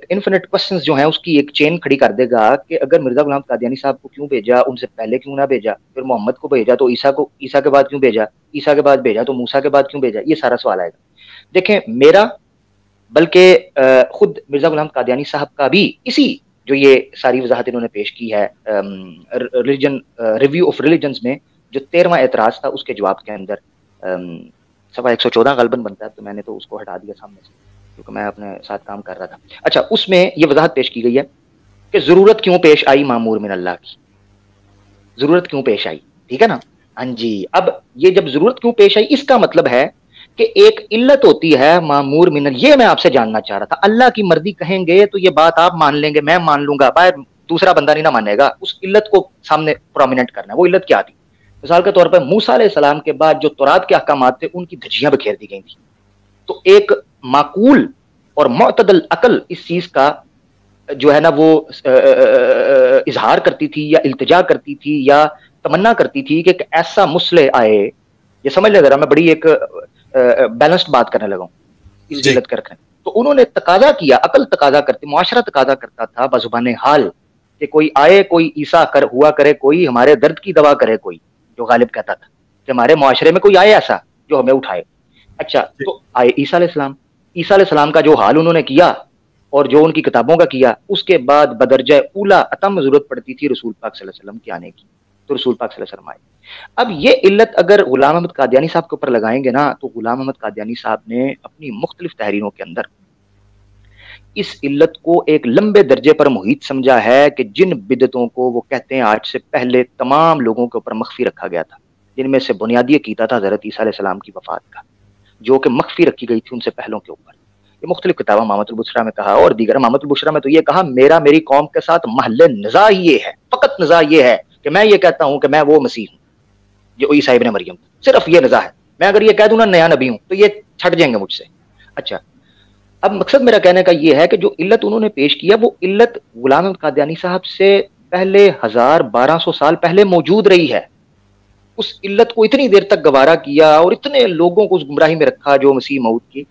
انفینٹ کوسچنز جو ہیں اس کی ایک چین کھڑی کر دے گا کہ اگر مرزا غلام قادیانی صاحب کو کیوں بھیجا، ان سے پہلے کیوں نہ بھیجا، پھر محمد کو بھیجا تو عیسیٰ کے بعد کیوں بھیجا، عیسیٰ کے بعد بھیجا تو موسیٰ کے بعد کیوں بھیجا. یہ سارا سوال آئے گا. دیکھیں، میرا بلکہ خود مرزا غلام قادیانی صاحب کا بھی اسی جو یہ ساری وضاحت انہوں نے پیش کی ہے ریویو آف ریلیجنز میں، جو 13واں اعتراض تھا اس کے جواب کے اندر صفحہ 114 غالباً بنتا ہے، تو میں نے تو اس کو ہٹا دیا سامنے سے کیونکہ میں اپنے ساتھ کام کر رہا تھا. اچھا، اس میں یہ وضاحت پیش کی گئی ہے کہ ضرورت کیوں پیش آئی معمور من اللہ کی، ضرورت کیوں پیش آئی، ٹھیک ہے نا. ہاں جی، اب یہ جب ضرورت کیوں پیش آئی، اس کا مطلب ہے کہ ایک علت ہوتی ہے معمور من اللہ. یہ میں آپ سے جاننا چاہ رہا تھا. اللہ کی مرضی کہیں گے تو یہ بات آپ مان لیں گے، میں مان لوں گا، باہر دوسرا بندہ نہیں نہ مانے گا. اس علت کو سامنے پرومیننٹ کرنا ہے. وہ علت کیا تھی؟ مثال کے طور پر موسیٰ علیہ السلام کے بعد جو تورات کے احکامات تھے ان کی دھجیاں بکھیر دی گئی تھیں. تو ایک معقول اور معتدل عقل اس چیز کا جو ہے نا وہ اظہار کرتی تھی یا التجا کرتی تھی یا تمنا کرتی تھی کہ ایسا مصلح آئے. یہ سمجھ لے ذرا، میں بڑی ایک بیلنسڈ بات کرنے لگا ہوں اس علت کر کے. تو انہوں نے تقاضا کیا، عقل تقاضا کرتی، معاشرہ تقاضا کرتا تھا بزبان حال کہ کوئی آئے، کوئی عیسیٰ ہوا کرے، کوئی ہمارے درد کی دوا کرے، کوئی جو غالب کہتا تھا کہ ہمارے معاشرے میں کوئی آئے ایسا جو ہمیں اٹھائے. اچھا، تو آئے عیسیٰ علیہ السلام. عیسیٰ علیہ السلام کا جو حال انہوں نے کیا اور جو ان کی کتابوں کا کیا، اس کے بعد بدرجہ اولا اتم ضرورت پڑتی تھی رسول پاک صلی اللہ علیہ وسلم کے آنے کی. تو رسول پاک صلی اللہ علیہ وسلم آئے. اب یہ علت اگر غلام احمد قادیانی صاحب کے اوپر لگائیں گے نا، تو غلام احمد قادیانی صاحب نے اپنی مختلف تحریروں کے اندر اس علت کو ایک لمبے درجے پر محیط سمجھا ہے کہ جن بدعتوں کو وہ کہتے ہیں آج سے پہلے تمام لوگوں کے اوپر مخفی رکھا گیا تھا، جن میں سے بنیادی عقیدہ تھا حضرت عیسیٰ علیہ السلام کی وفات کا، جو کہ مخفی رکھی گئی تھی ان سے پہلوں کے اوپر. یہ مختلف کتابوں امامۃ البشریٰ میں کہا اور دیگر. امامۃ البشریٰ میں تو یہ کہا میری قوم کے ساتھ محل نزاع یہ ہے، فقط نزاع یہ ہے کہ میں یہ کہتا ہوں کہ میں وہ مسیح ہوں جو عیسیٰ ابن مریم، صرف یہ نزاع ہے. میں اگر یہ کہہ دوں نا نیا نبی ہوں تو یہ چھٹ جائیں گے مجھ سے. اچھا، اب مقصد میرا کہنے کا یہ ہے کہ جو علت انہوں نے پیش کیا وہ علت غلام احمد قادیانی صاحب سے پہلے 1200 سال پہلے موجود رہی ہے. اس علت کو اتنی دیر تک گوارا کیا اور اتنے لوگوں کو اس گمراہی میں رکھا جو مسیح موعود کی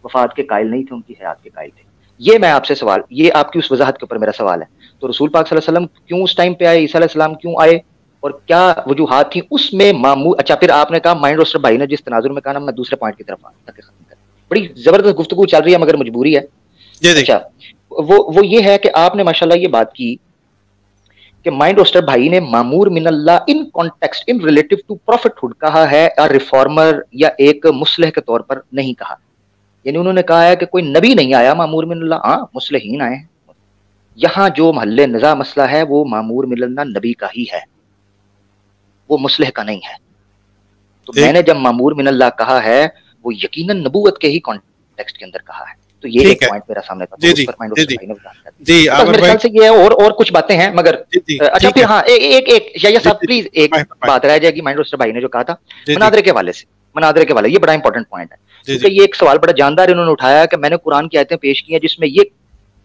وفات کے قائل نہیں تھے، ان کی حیات کے قائل تھے. یہ میں آپ سے سوال، یہ آپ کی اس وضاحت کے اوپر میرا سوال ہے. تو رسول پاک صلی اللہ علیہ وسلم کیوں اس ٹائم پہ آئے، عیسیٰ علیہ السلام کیوں آئے اور کیا وجوہات تھیں اس میں معمول. اچھا، پھر آپ نے کہا مائنڈ روسٹر بھائی نے جس تناظر میں کہا نا، میں دوسرے پوائنٹ کی طرف تک ختم کر. بڑی زبردست گفتگو چل رہی ہے مگر مجبوری ہے. اچھا، وہ یہ ہے کہ آپ نے ماشاءاللہ یہ بات کی کہ مائنڈ روسٹر بھائی نے معمور من اللہ in context in relative to prophethood کہا ہے، اور ریفارمر یا ایک مصلح کے طور پر نہیں کہا. یعنی انہوں نے کہا ہے کہ کوئی نبی نہیں آیا معمور من اللہ، ہاں مصلحین آئے ہیں. یہاں جو محل نزاع مسئلہ ہے وہ معمور من اللہ نبی کا ہی ہے، وہ مصلح کا نہیں ہے. تو میں نے جب معمور من اللہ کہا ہے وہ یقیناً نبوت کے ہی کانٹیکسٹ کے اندر کہا ہے. تو یہ ایک پوائنٹ میرا سامنے تھا. جی میرے خیال سے یہ ہے، اور کچھ باتیں ہیں مگر. اچھا، پھر ہاں ایک یا صاحب پلیز ایک بات رہ جائے گی مائنڈ روسٹر بھائی نے جو کہا تھا مناظرے کے حوالے سے. مناظرے کے حوالے یہ بڑا امپورٹنٹ پوائنٹ ہے کیونکہ یہ ایک سوال بڑا جاندار انہوں نے اٹھایا کہ میں نے قرآن کی آیتیں پیش کی ہیں جس میں یہ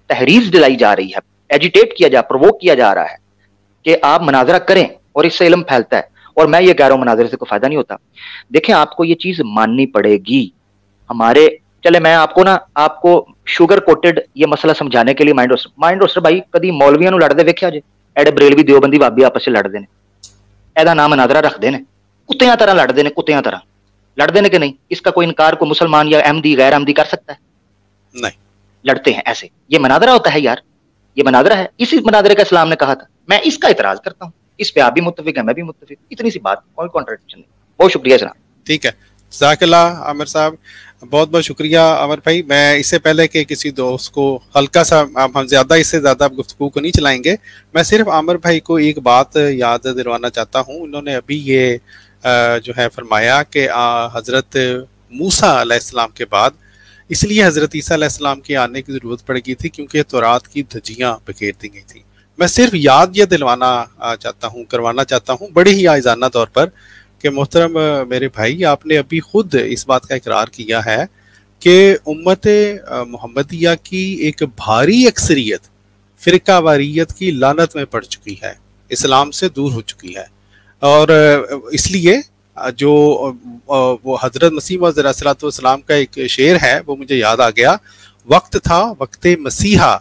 تحریض دلائی جا رہی ہے، ایجیٹیٹ کیا پرووک کیا جا رہا ہے کہ آپ مناظرہ کریں اور اس سے علم پھیلتا ہے. اور میں یہ کہہ رہا ہوں مناظرے سے کوئی فائدہ نہیں ہوتا. دیکھیں، آپ کو یہ چیز ماننی پڑے گی. ہمارے چلے میں آپ کو شوگر کوٹڈ یہ مسئلہ سمجھانے کے لیے مائنڈ روسٹر بھائی کدی مولویاں نو لڑتے ویکھیا جے؟ ایڈے بریلوی دیوبندی بابی آپس سے لڑتے ہیں، ایدا نام مناظرہ رکھتے ہیں، کتیاں طرح لڑتے ہیں، کتیاں طرح لڑتے ہیں کہ نہیں؟ اس کا کوئی انکار کوئی مسلمان یا احمدی غیر احمدی کر سکتا ہے؟ نہیں، لڑتے ہیں ایسے. یہ مناظرہ ہوتا ہے یار، یہ مناظرہ ہے. اسی مناظرے کا اسلام نے کہا تھا. میں اس کا اعتراض کرتا ہوں، اس پہ آپ بھی متفق ہیں، میں بھی متفق. اتنی سی بات، کوئی کانٹرڈکشن نہیں. بہت شکریہ جناب. ٹھیک ہے، جزاک اللہ عامر صاحب، بہت بہت شکریہ عامر بھائی. میں اس سے پہلے کہ کسی دوست کو ہلکا سا ہم زیادہ اس سے زیادہ گفتگو کو نہیں چلائیں گے، میں صرف عامر بھائی کو ایک بات یاد دلوانا چاہتا ہوں. انہوں نے ابھی یہ جو ہے فرمایا کہ حضرت موسیٰ علیہ السلام کے بعد اس لیے حضرت عیسیٰ علیہ السلام کے آنے کی ضرورت پڑ گئی تھی کیونکہ تورات کی دھجیاں بکھیر دی گئی تھیں. میں صرف یاد یہ دلوانا کروانا چاہتا ہوں بڑے ہی آئزانہ طور پر کہ محترم میرے بھائی، آپ نے ابھی خود اس بات کا اقرار کیا ہے کہ امت محمدیہ کی ایک بھاری اکثریت فرقہ واریت کی لعنت میں پڑ چکی ہے، اسلام سے دور ہو چکی ہے. اور اس لیے جو وہ حضرت مسیح موعود علیہ الصلوۃ والسلام کا ایک شعر ہے وہ مجھے یاد آ گیا، وقت تھا وقت مسیحا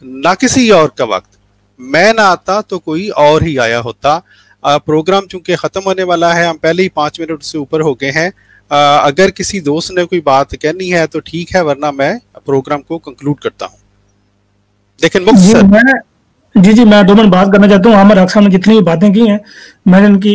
نہ کسی اور کا وقت، میں نہ آتا تو کوئی اور ہی آیا ہوتا. پروگرام چونکہ ختم ہونے والا ہے، ہم پہلے ہی 5 منٹ سے اوپر ہو گئے ہیں. اگر کسی دوست نے کوئی بات کہنی ہے تو ٹھیک ہے، ورنہ میں پروگرام کو کنکلوڈ کرتا ہوں. لیکن جی میں 2 منٹ بات کرنا چاہتا ہوں. عامر حق صاحب نے جتنی بھی باتیں کی ہیں میں نے ان کی